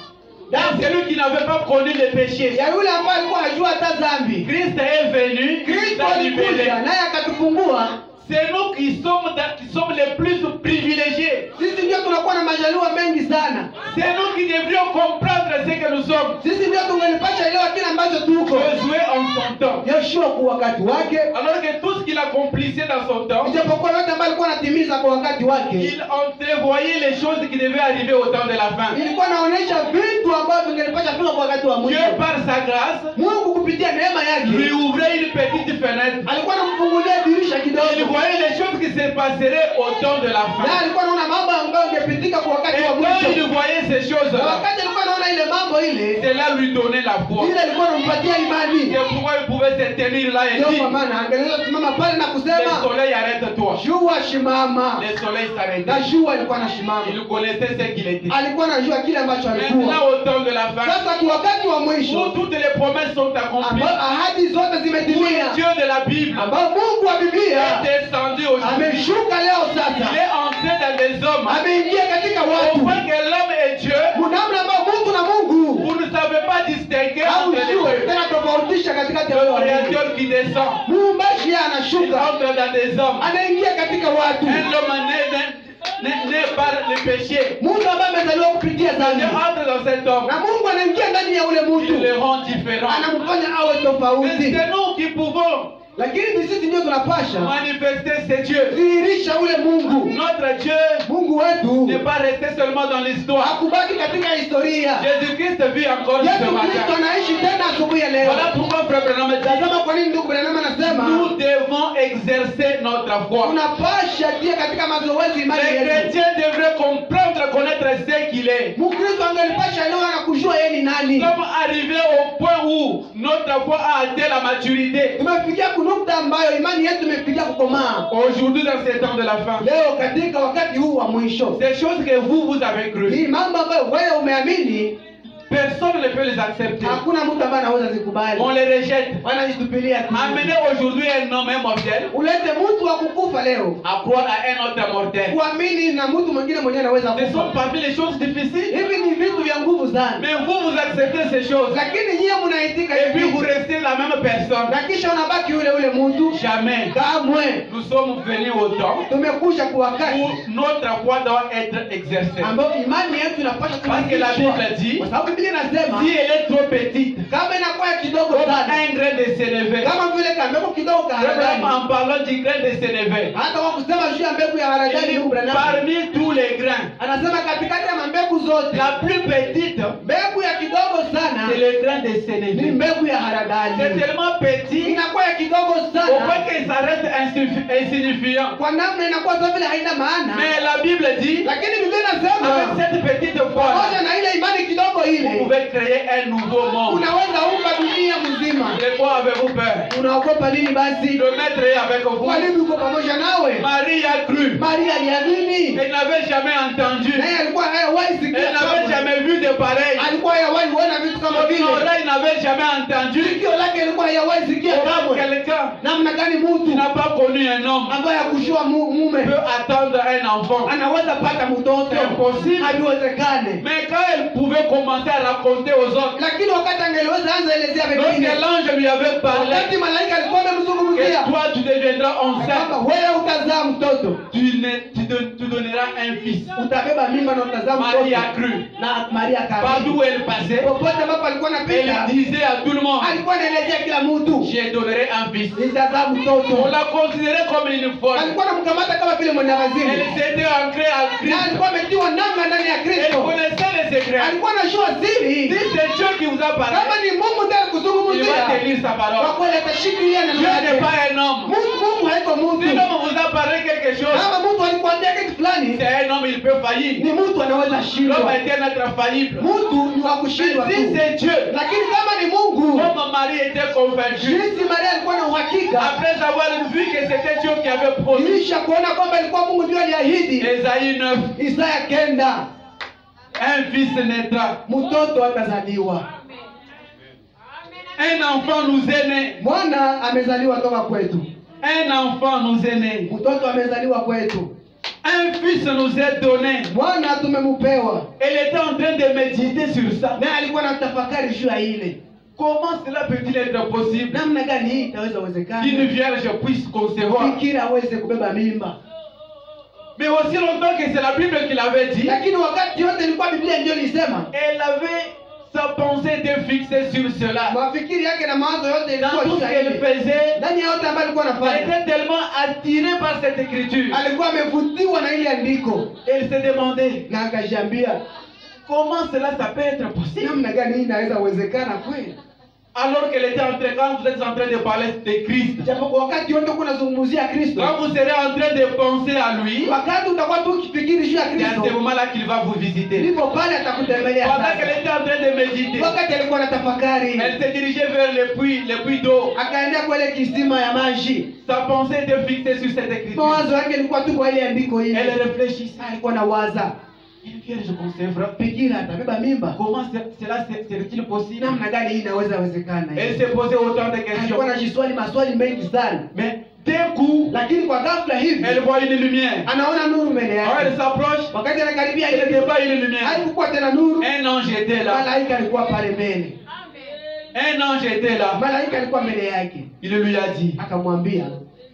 de celui qui n'avait pas connu le péché. ya yule ambaye alikuwa hajua hata dhambi. Christ est venu, Christ Kristo a libéré. alikuja naye akatufungua. C'est nous qui sommes les plus privilégiés. Sisi ndio tunakuwa na majaliwa mengi sana. C'est nous qui devrions comprendre ce que nous sommes. Sisi ndio tungelipasha elewa kile ambacho tuko. Josué en son temps. Yoshua kwa wakati wake, Alors que tout ce qu'il accomplissait dans son temps, ijapokuwa yote ambayo alikuwa anatimiza kwa wakati wake, il entrevoyait les choses qui devaient arriver au temps de la fin. ilikuwa inaonyesha vitu ambavyo vingelipasha fika kwa wakati wa Dieu mwisho. par sa grâce Mungu kupitia neema lui yake ouvrait une petite fenêtre. alikuwa anamfungulia dirisha Il kidogo, voyait les choses qui se passeraient au temps de la na fin. alikuwa anaona mambo ambayo yangepitika kwa Et wakati wa quand mwisho. il voyait ces Na choses-là, wakati alikuwa anaona ile mambo ile, cela lui donnait la foi. ile ilikuwa inampatia imani. C'est pourquoi il pouvait se tenir là et Ndio dire, kwa maana angeweza kusimama pale na le kusema soleil arrête-toi. jua shimama, Le soleil na s'arrêtait. jua ilikuwa na shimama. Il connaissait ce qu'il était. Alikuwa anajua kile ambacho Maintenant alikuwa. au temps de la fin, Sasa kwa wakati wa où mwisho toutes les promesses sont accomplies, ambao ahadi zote où zimetimia, le Dieu de la Bible ambao Mungu wa Biblia est descendu aujourd'hui. ameshuka leo Il sasa, est entré dans les hommes. ameingia katika Au watu, point que l'homme et Dieu, namna ambao Mungu na Mungu vous ne savez pas distinguer entre les haujue deux. tena tofautisha katikati ya Le wao wawili. Créateur qui descend, Muumbaji yeye il anashuka, entre dans des hommes. anaingia katika watu. Un homme né par le péché. Mungu ambaye amezaliwa kupitia Dieu dhambi, entre dans cet homme. na Mungu anaingia ndani ya ule Il mtu, le rend différent. anamfanya awe Mais tofauti. c'est nous qui pouvons Lakini ni sisi ndio tunapasha manifester ce Dieu. dhihirisha ule Mungu. Notre Dieu Mungu wetu n'est pas resté seulement dans l'histoire. hakubaki katika historia. Jésus-Christ vit encore ce Yesu Kristo matin. anaishi tena asubuhi ya leo. Voilà pourquoi Frère Branham dit, Tazama kwa nini ndugu Branham anasema nous devons exercer notre foi. tunapasha tia katika mazoezi imani Les yetu. chrétiens devraient comprendre, connaître ce qu'il est. Mkristo angelipasha elewa na kujua yeye ni nani. Nous sommes arrivés au point où notre foi a atteint la maturité. Tumefikia kunukta ambayo imani yetu imefikia kukomaa. Aujourd'hui, dans ces temps de la fin, Leo katika wakati huu wa mwisho, ces choses que vous avez crues, hii mambo ambayo wewe umeamini, personne ne peut les accepter. hakuna mtu ambaye anaweza zikubali. On les rejette. Wanajitupilia tu. Amener aujourd'hui un homme, un mortel, Ulete mtu wa kukufa leo, à croire à un autre mortel. kuamini na mtu mwingine mwenyewe anaweza Ce sont kufa. parmi les choses difficiles. Hivi ni vitu vya nguvu sana, Mais vous acceptez ces choses. lakini nyie mnaitika Et puis hivi vous restez la même personne. na kisha unabaki yule mtu. Jamais. Kamwe Nous sommes venus au temps tumekuja kwa wakati où notre foi doit être exercée. ambao imani yetu inapaswa Parce que la Bible dit, kwa sababu Biblia inasema si elle est trop petite, kama inakuwa kidogo comme sana, un grain de sénévé, kama vile kambegu kidogo ka même haradali, en parlant du grain de sénévé, hata kwa kusema juu ya mbegu ya haradali, ndugu Branham parmi tous les grains, anasema katikati ya mbegu zote la plus petite, mbegu ya kidogo sana c'est le grain de ni sénévé. mbegu ya C'est haradali. tellement petit Inakuwa ya kidogo au point sana que ça reste insignifiant. kwa namna inakuwa sawa vile haina maana, Mais la Bible dit, lakini Biblia avec inasema cette petite foi, pamoja na ile imani kidogo vous ile pouvez créer un nouveau monde. unaweza umba dunia mzima. De quoi avez-vous peur? Unaogopa nini basi? Le maître est avec vous. Kwa nini uko pamoja nawe? Marie a cru. Maria aliamini, Elle n'avait jamais entendu. naye alikuwa hayawahi Elle sikia n'avait kamwe. jamais vu de pareil. Alikuwa hayawahi kuona vitu kama Son vile. oreille n'avait jamais entendu. Sikio lake alikuwa hayawahi sikia Comment kamwe. quelqu'un Namna gani qui mtu n'a pas connu un homme ambaye hakujua mume peut attendre un enfant? anaweza pata mtoto? C'est impossible. Haiwezekane. Mais quand elle pouvait commencer à raconter aux autres, Lakini wakati angeliweza anza elezea lorsque wengine, l'ange lui avait parlé, wakati malaika alikuwa que amemzungumzia toi tu deviendras enceinte, kwamba wewe utazaa mtoto, tu donneras un fils. utabeba mimba na utazaa Marie a mtoto. cru. Na Maria Partout akaamini. où elle passait, Popote ambapo alikuwa anapita, elle disait à tout le monde, alikuwa anaelezea kila mtu, je donnerai un fils. nitazaa On mtoto. l'a considéré comme une folle. Alikuwa anamkamata kama vile mwendawazimu, Elle s'était ancrée à na Christ. alikuwa ametiwa nanga ndani ya Elle Kristo. connaissait les secrets. Alikuwa anajua Si siri. c'est Dieu qui vous a parlé, Kama ni Mungu ndiye il va kuzungumzia, te retenir sa Kwa parole. kweli atashikilia neno Dieu n'est lake. pas un homme. Mungu haiko Si mtu. l'homme vous a parlé quelque chose, Kama mtu alikwambia kitu fulani, c'est un homme, il peut faillir. ni mtu anaweza L'homme shindwa. est un être faillible. Mtu ni wa Mais kushindwa si tu. c'est Dieu, Lakini kama ni Mungu, comme Marie était convaincue, jinsi Maria alikuwa na uhakika, après avoir vu que c'était Dieu qui avait promis, ilisha kuona kwamba ilikuwa Mungu ndio aliahidi. Ésaïe 9, Isaya 9, un fils naîtra, mtoto atazaliwa, un enfant nous est né, mwana amezaliwa toka kwetu, un enfant nous est né, mtoto amezaliwa kwetu, un fils nous est donné. mwana tumemupewa. Elle était en train de méditer sur ça. Naye alikuwa na tafakari juu ya ile, Comment cela peut-il être possible namna gani hii itaweza qu'une wezekana vierge puisse concevoir? bikira aweze kubeba mimba. Mais aussi longtemps que c'est la Bible qui l'avait dit, Lakini wakati yote ilikuwa Biblia ndio ilisema, elle avait sa pensée était fixée sur cela. mafikiri yake na mawazo yote Dans ilikuwa tout juu ce ya qu'elle ile. faisait, Ndani ya yote ambayo alikuwa elle anafanya, était tellement attirée par cette écriture. alikuwa amevutiwa na ile andiko Elle se demandait, na akajiambia, comment cela ça peut être possible? namna gani hii inaweza uwezekana kweli? Alors qu'elle était en train, quand vous êtes en train de parler de Christ, Japo kwa wakati wote kuna zungumzia Kristo, quand vous serez en train de penser à lui, wakati utakuwa tu ukifikiri juu ya c'est à ce Kristo, moment-là qu'il va vous visiter. ndipo pale atakutembelea. Pendant qu'elle Sasa était en train de méditer, wakati alikuwa na tafakari, elle se dirigeait vers le puits d'eau. akaendea kwa ile kisima ya maji, Sa pensée était fixée sur cette écriture. mawazo yake ilikuwa tu kwa ile andiko hili. Elle réfléchissait. Alikuwa na waza, Une vierge concevra. bikira atabeba mimba, Comment cela serait-il possible? namna gani hii inaweza wezekana? Elle se posait autant de questions. Alikuwa anajiswali maswali mengi sana, Mais d'un coup, lakini kwa ghafla hivi elle voit une lumière. anaona nuru mbele Alors elle yake. s'approche. Wakati anakaribia Ce ile n'était pas une lumière. haikuwa tena nuru, Un ange était là. malaika alikuwa pale mbele. Un ange était là. Malaika alikuwa mbele yake, Il lui a dit, akamwambia,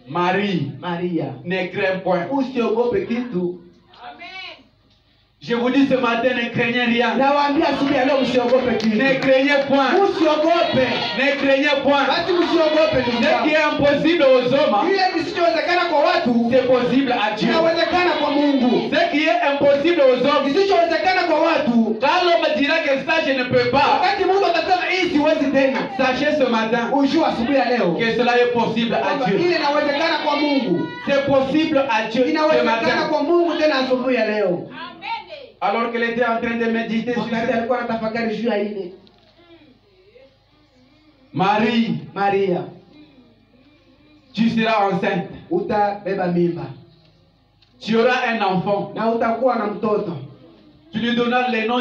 Marie, Maria, ne crains point. usiogope kitu. Je vous dis ce matin, ne craignez rien. Nawaambia asubuhi ya leo msiogope kitu. Ne craignez point. Usiogope. Ne craignez point. Basi msiogope ndugu Ce qui zangu. est impossible aux hommes, Kile kisichowezekana kwa watu c'est possible à Dieu. kinawezekana kwa Mungu. Ce qui est impossible aux hommes, Kisichowezekana kwa watu, quand l'homme dira que ça je ne peux pas, wakati Mungu atasema hii siwezi tena, sachez ce matin ujue asubuhi ya leo que cela est possible à kwamba Dieu. ile inawezekana kwa Mungu, C'est possible à Dieu ce inawezekana matin. kwa Mungu tena asubuhi ya leo. Alors qu'elle était en train de méditer sur Wakati ça, alikuwa anatafakari juu ya ile, Marie, Maria, tu seras enceinte. utabeba mimba Tu auras un enfant. na utakuwa na mtoto. Tu lui donneras le nom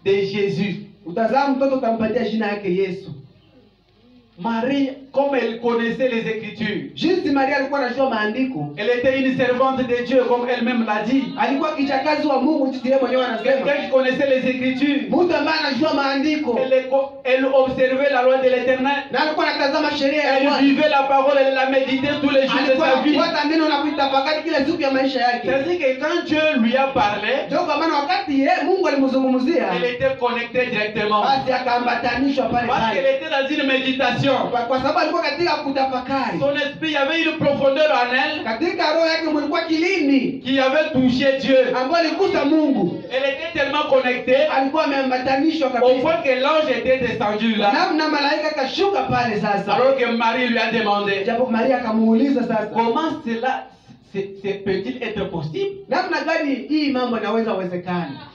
de Jésus. Utazaa mtoto, utampatia jina yake Yesu. Marie, comme elle connaissait les Écritures, Jinsi Maria alikuwa anajua maandiko, elle était une servante de Dieu, comme elle-même l'a dit. alikuwa kijakazi wa Mungu, jinsi yeye mwenyewe anasema. Quelqu'un qui connaissait les Écritures. Mtu ambaye anajua maandiko Elle observait la loi de l'Éternel. na alikuwa anatazama sheria ya Elle Bwana, vivait la parole, elle la méditait tous les jours de alikuwa sa vie. anafuata neno na kuitafakari kila siku ya maisha yake. C'est-à-dire que quand Dieu lui a parlé, Ndio kwa maana wakati Mungu alimzungumzia, elle était connectée directement. basi akaambatanishwa pale Parce pale, qu'elle était dans une méditation. kwa sababu alikuwa katika kutafakari. Son esprit, il y avait une profondeur en elle Katika roho yake mlikuwa kilindi qui avait touché Dieu. ambayo alikuta Mungu, Elle était tellement connectée alikuwa ameambatanishwa au kabisa, point que l'ange était descendu là. namna malaika kashuka pale. Sasa Alors que Marie lui a demandé, japo Maria akamuuliza sasa, comment cela peut-il être possible? namna gani hii mambo inaweza wezekana?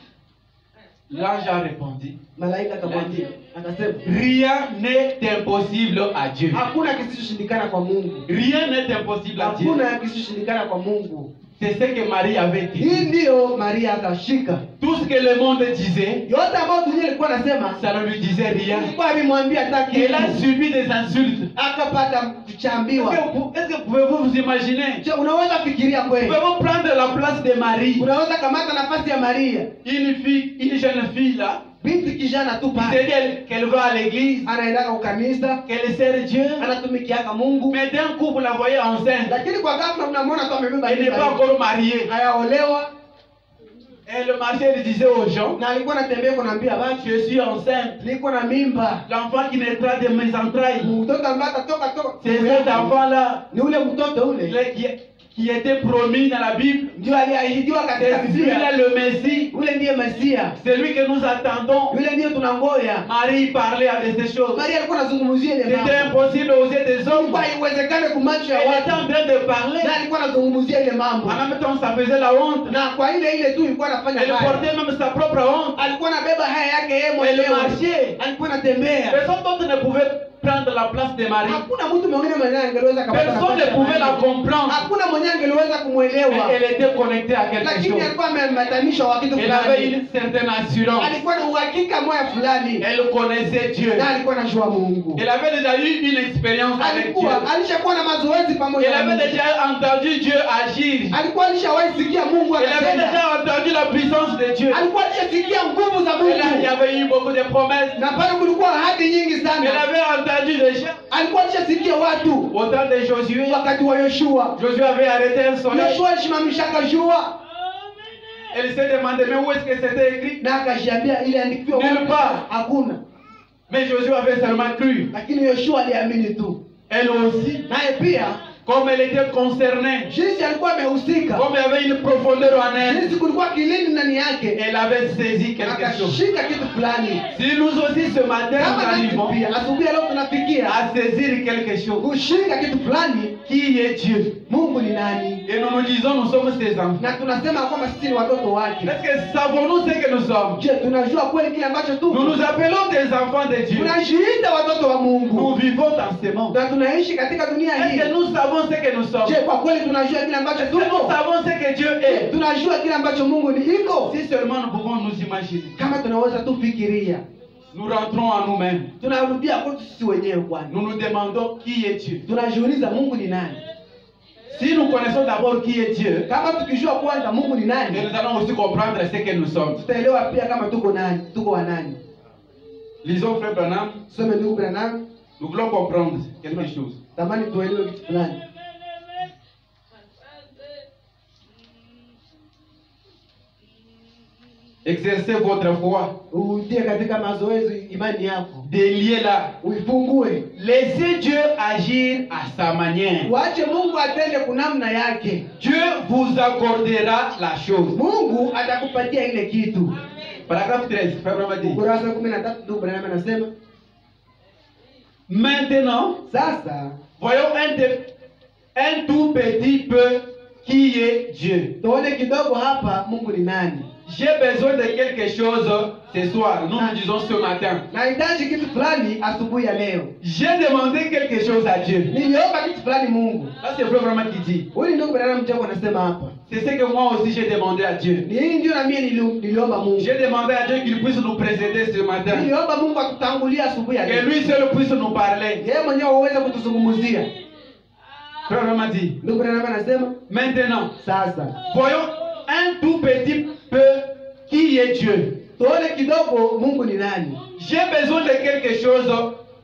L'ange a répondu, Malaika akamwambia, akasema, rien n'est impossible à Dieu. hakuna kisichoshindikana kwa Mungu, Rien n'est impossible à Dieu. hakuna kisichoshindikana kwa Mungu. C'est ce que Marie avait dit. Hii ndiyo Maria akashika. Tout ce que le monde disait, Yote ambayo dunia ilikuwa nasema, ça ne lui disait rien. ilikuwa alimwambia hata kitu, Elle a subi des insultes. akapata kuchambiwa. Est-ce que pouvez-vous vous imaginer? Je, unaweza fikiria kweli? Pouvez-vous prendre la place de Marie? Unaweza kamata nafasi ya Maria, Une jeune fille là, binti kijana tu qui pale, sait qu'elle va à l'église, anaendaka ukanisa, qu'elle sert Dieu, anatumikiaka Mungu, mais d'un coup vous la voyez enceinte. lakini kwa ghafla mnamwona tu amebeba Elle n'est pas mimba, encore mariée. hayaolewa, Et le marché elle disait aux gens, na alikuwa anatembea kunaambia watu, je suis enceinte. niko na mimba. L'enfant qui naîtra de mes entrailles, Mtoto ambaye atatoka c'est cet enfant là ni ule mtoto ule qui était promis dans la Bible. ndio aliahidiwa katika C'est Biblia. celui-là le Messie. Yule ndiye Mesia, C'est lui que nous attendons. yule ndiye tunangoya. Marie parlait de ces choses. Maria alikuwa anazungumzia ile C'était mambo, impossible aux yeux des hommes. kwa iwezekane kwa macho ya Elle watu, était en train de parler. na alikuwa anazungumzia ile mambo, En même temps, ça faisait la honte. na kwa ile tu ilikuwa anafanya Elle haya. portait même sa propre honte. Alikuwa anabeba haya yake yeye Elle mwenyewe, marchait. alikuwa anatembea. Personne d'autre ne pouvait prendre la place de Marie. Hakuna mtu mwingine mwenye angeweza kupata Personne ne pouvait la comprendre. Hakuna mwenye angeweza kumuelewa, Mais elle était connectée à quelque lakini chose. alikuwa amembatanishwa wa kitu Elle avait fulani. une certaine assurance. Alikuwa na uhakika moja fulani, Elle connaissait Dieu. na alikuwa anajua Mungu. Elle avait déjà eu une expérience avec Dieu. Alishakuwa na mazoezi pamoja Elle na avait Mungu. déjà entendu Dieu agir. Alikuwa alishawahi sikia Mungu Elle avait anatenda. déjà entendu la puissance de Dieu. Alikuwa alishasikia nguvu za Et là, il y Mungu, avait eu beaucoup de promesses. na pale kulikuwa ahadi nyingi Elle sana. avait entendu déjà. Alikuwa alishasikia watu Au temps de Josué, wakati wa Yoshua. Josué avait arrêté un soleil. Yoshua alisimamishaka jua, Elle s'est demandé, mais où est-ce que c'était écrit? na akajiambia ile andikiwa Nulle wapi? part. Hakuna. Mais Josué avait seulement cru. Lakini Yoshua aliamini tu, Elle aussi, naye pia comme elle était concernée, jinsi alikuwa amehusika, comme il y avait une profondeur en elle, jinsi kulikuwa kilindi ndani yake, elle avait saisi quelque chose. akashika kitu fulani. Si nous aussi ce matin nous Kama nasi arrivons pia asubuhi ya leo tunafikia à saisir quelque chose, kushika kitu fulani, qui est Dieu? Mungu ni nani, Et nous nous disons, nous sommes ses enfants. na tunasema kwamba sisi ni watoto wake. Est-ce que savons-nous ce que nous sommes? Je, tunajua kweli kile ambacho Nous tuko? nous appelons des enfants de Dieu. Tunajiita watoto wa Nous Mungu vivons dans ce monde. na tunaishi katika dunia Est-ce hii. que nous savons ce que nous sommes? Je, kwa kweli tunajua kile ambacho Est-ce que nous tuko? savons ce que Dieu est? Tunajua kile ambacho Mungu ni iko? Si seulement nous pouvons nous imaginer. Kama tunaweza tu fikiria, Nous rentrons en nous-mêmes. tunarudia kwetu sisi wenyewe. Kwani Nous nous demandons qui est Dieu. tunajiuliza Mungu ni nani? Si nous connaissons d'abord qui est Dieu, Kama tukijua kwanza Mungu ni nani, nous allons aussi comprendre ce que nous sommes. tutaelewa pia kama tuko nani, tuko wa nani. Lisons Frère Branham, Tusome ndugu Branham, nous voulons comprendre quelque chose. tamani tuelewe kitu fulani. Exercez votre foi. Urudie katika mazoezi imani yako, Déliez-la. uifungue, Laissez Dieu agir à sa manière. waache Mungu atende kunamna yake. Dieu vous accordera la chose. Mungu atakupatia ile kitu. Paragraphe 13, Frère Branham dit. Ukurasa 13 ndugu Branham anasema, Maintenant, sasa voyons un tout petit peu qui est Dieu. tuone kidogo hapa Mungu ni nani. J'ai besoin de quelque chose ce soir. Nous nous disons ce matin. Nahitaji kitu fulani asubuhi ya leo. J'ai demandé quelque chose à Dieu. Niliomba kitu fulani Mungu. Là, c'est Frère Branham qui dit. Huyu ndugu Branham mchango anasema hapa. C'est ce que moi aussi j'ai demandé à Dieu. Ni hii ndio na mimi niliomba Mungu. J'ai demandé à Dieu qu'il puisse nous précéder ce matin. Niliomba Mungu atutangulie asubuhi ya Que leo. lui seul puisse nous parler. Yeye mwenyewe aweze kutuzungumzia. Frère Branham dit. Ndugu Branham anasema, Maintenant, sasa voyons un tout petit peu qui est Dieu. tuone kidogo Mungu ni nani. J'ai besoin de quelque chose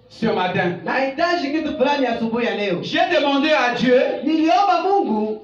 ce matin. Nahitaji kitu fulani asubuhi ya leo. J'ai demandé à Dieu, Niliomba Mungu,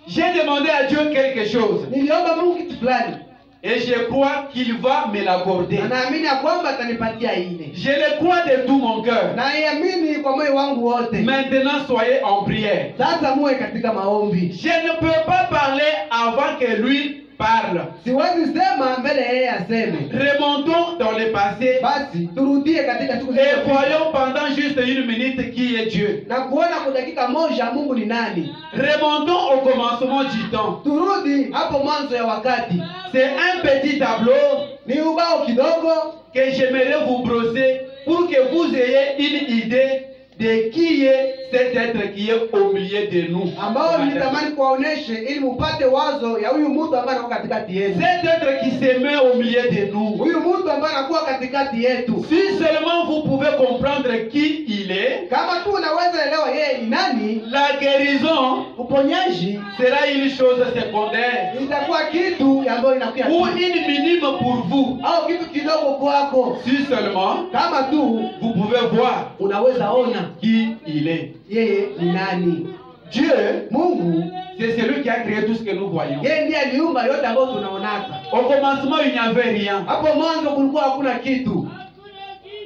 j'ai demandé à Dieu quelque chose. niliomba Mungu kitu fulani. Et je crois qu'il va me l'accorder. Na naamini ya kwamba atanipatia ile. Je le crois de tout mon cœur. Na iamini kwa moyo wangu wote. Maintenant, soyez en prière. Sasa muwe katika maombi. Je ne peux pas parler avant que lui parle. Siwezi sema mbele yeye aseme. Remontons dans le passé Basi turudie katika siku et zilizopita voyons pendant juste une minute qui est Dieu. na kuona kwa dakika moja Mungu ni nani. Remontons au commencement du temps. Turudi hapo mwanzo ya wakati. C'est un petit tableau Ni ubao kidogo que j'aimerais vous brosser pour que vous ayez une idée de qui est cet être qui est au milieu de nous. ambao nilitamani kuwaoneshe ili mupate wazo ya huyu mtu ambaye anakuwa katikati yetu. Cet être qui se met au milieu de nous. Huyu mtu ambaye anakuwa katikati yetu. Si seulement vous pouvez comprendre qui il est, Kama tu unaweza elewa yeye ni nani, la guérison uponyaji sera une chose secondaire itakuwa kitu ambayo inakuwa ou une minime pour vous. au kitu kidogo kwako. Si seulement Kama tu vous pouvez voir unaweza ona qui il est. yeye ni nani. Dieu, Mungu c'est celui qui a créé tout ce que nous voyons. yeye ndiye aliumba yote ambayo tunaonaka. Au commencement, il n'y avait rien. Hapo mwanzo kulikuwa hakuna kitu.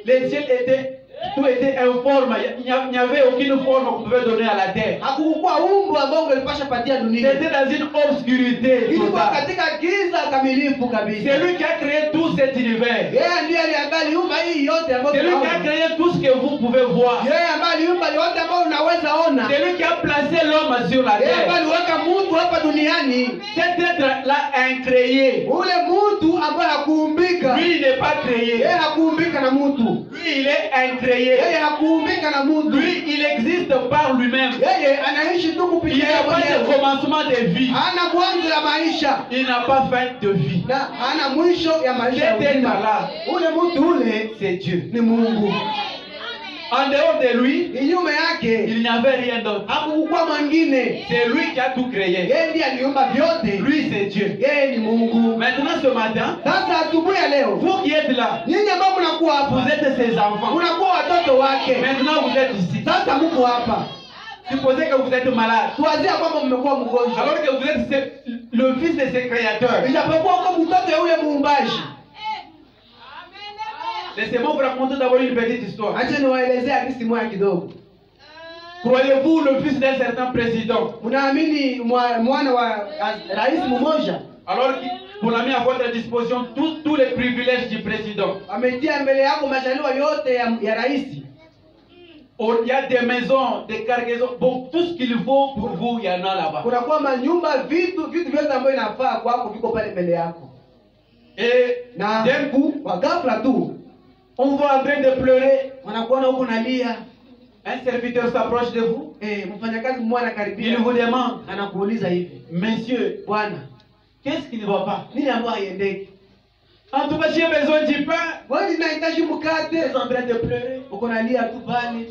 Les cieux étaient tout était informe. Il n'y avait aucune forme qu'on pouvait donner à la terre. Hakukuwa umbo ambao ungelipasha patia dunia. C'était dans une obscurité Ilikuwa totale. katika giza kamilifu kabisa. C'est lui qui a créé tout cet univers. Yeye ndiye aliumba hii yote ambayo C'est lui qui a tunaona. créé tout ce que vous pouvez voir. Yeye ambaye aliumba yote ambayo unaweza ona. C'est lui qui a placé l'homme sur la Yeye ambaye terre. aliweka mtu hapa duniani. Cet être-là incréé. Ule mtu ambaye hakuumbika. Lui, il n'est pas créé. Yeye hakuumbika na mtu. Lui, il est incréé. Yeye hakuumbika na mtu. Lui, il existe par lui-même. Yeye anaishi tu Il kupitia n'a pas de mwenyewe. commencement de vie. Hana mwanzo ya maisha Il n'a pas fin de vie. na hana mwisho ya maisha ya Cet uzima. être-là, Ule mtu ule c'est Dieu. ni Mungu. En dehors de lui, Kinyume yake il n'y avait rien d'autre. hakukuwa mwingine. C'est lui qui a tout créé. Yeye ndiye aliumba vyote. Lui, c'est Dieu. Yeye ni Mungu. Maintenant, ce matin, Sasa asubuhi ya leo, vous qui êtes là, nyinyi ambao mnakuwa vous hapa, êtes ses enfants. mnakuwa watoto wake. Maintenant, vous êtes ici. Sasa mko hapa, Supposez que vous êtes malade. tuwazia kwamba mmekuwa mgonjwa, Alors que vous êtes le fils de ce créateur. ijapokuwa uko mtoto ya yule muumbaji. Laissez-moi vous raconter d'abord une petite histoire. Acha niwaelezee hadithi moja kidogo. Croyez-vous le fils d'un certain président? Mnaamini mwana wa rais mmoja Alors qu'on a mis à votre disposition tous les privilèges du président. ametia mbele yako majaliwa yote ya rais. Il y a des maisons, des cargaisons, bon, tout ce qu'il faut pour vous, il y en a là-bas. Kuna kwamba nyumba, vitu vyote ambavyo inafaa kwako viko pale mbele yako. Et Na d'un coup, kwa ghafla tu on voit en train de pleurer. wanakuona huko nalia. Un serviteur s'approche de vous. Mfanyakazi mmoja Il anakaribia, vous demande, anakuuliza hivi, Monsieur, bwana, qu'est-ce qui ne va pas? nini ambayo haiendeki? En tout cas, j'ai besoin du pain. Wewe unahitaji Vous mkate, êtes en train de pleurer. uko nalia tu pale.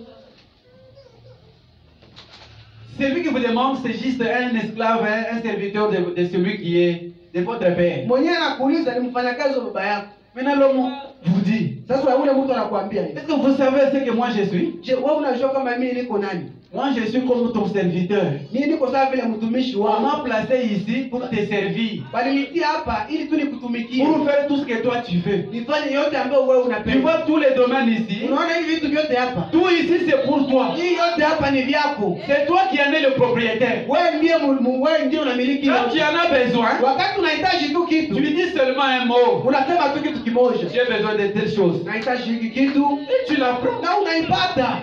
Celui qui vous demande, c'est juste un esclave, un serviteur de celui qui est de votre père. Mwenyewe anakuuliza ni mfanyakazi wa baba yako. Maintenant, l'homme vous dit, Sasa yule mtu anakuambia hivi, est-ce que vous savez ce que moi je suis? je, wewe unajua kama mimi niko nani? Moi, je suis comme ton serviteur. Mimi niko sawa vile mtumishi On wako. m'a placé ici pour te servir, Walinitia hapa ili tu nikutumikie. pour faire tout ce que toi tu veux. Nifanye yote ambayo wewe Tu unapenda. vois tous les domaines ici. Unaona hivi vitu vyote hapa? Tout ici, c'est pour toi. Hii yote hapa ni vyako. C'est toi qui en es le propriétaire. Wewe ndiye unamiliki. Quand tu en as besoin, Wakati unahitaji tu tu kitu, lui dis seulement un mot. unasema tu kitu kimoja. J'ai besoin de telle chose. Nahitaji hiki kitu Et tu l'apprends. na unaipata.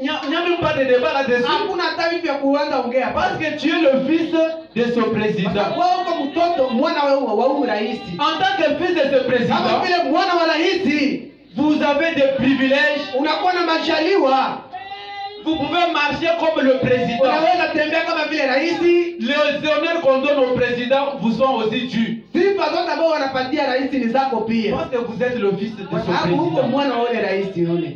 Il n'y a même pas de débat là-dessus. Hakuna hata vitu vya kuanza ongea Parce hapa. que tu es le fils de ce président. Wewe uko mtoto mwana wa huyu rais. En tant que fils de ce Kama président, vile mwana wa rais, vous avez des privilèges. unakuwa na majaliwa. Vous pouvez marcher comme le président. Unaweza tembea kama vile rais. Les honneurs qu'on donne au président vous sont aussi dus. Sifa zote ambazo wanapatia rais ni zako pia. Parce que vous êtes le fils de Kwa ce sababu uko président. mwana wa yule rais yule.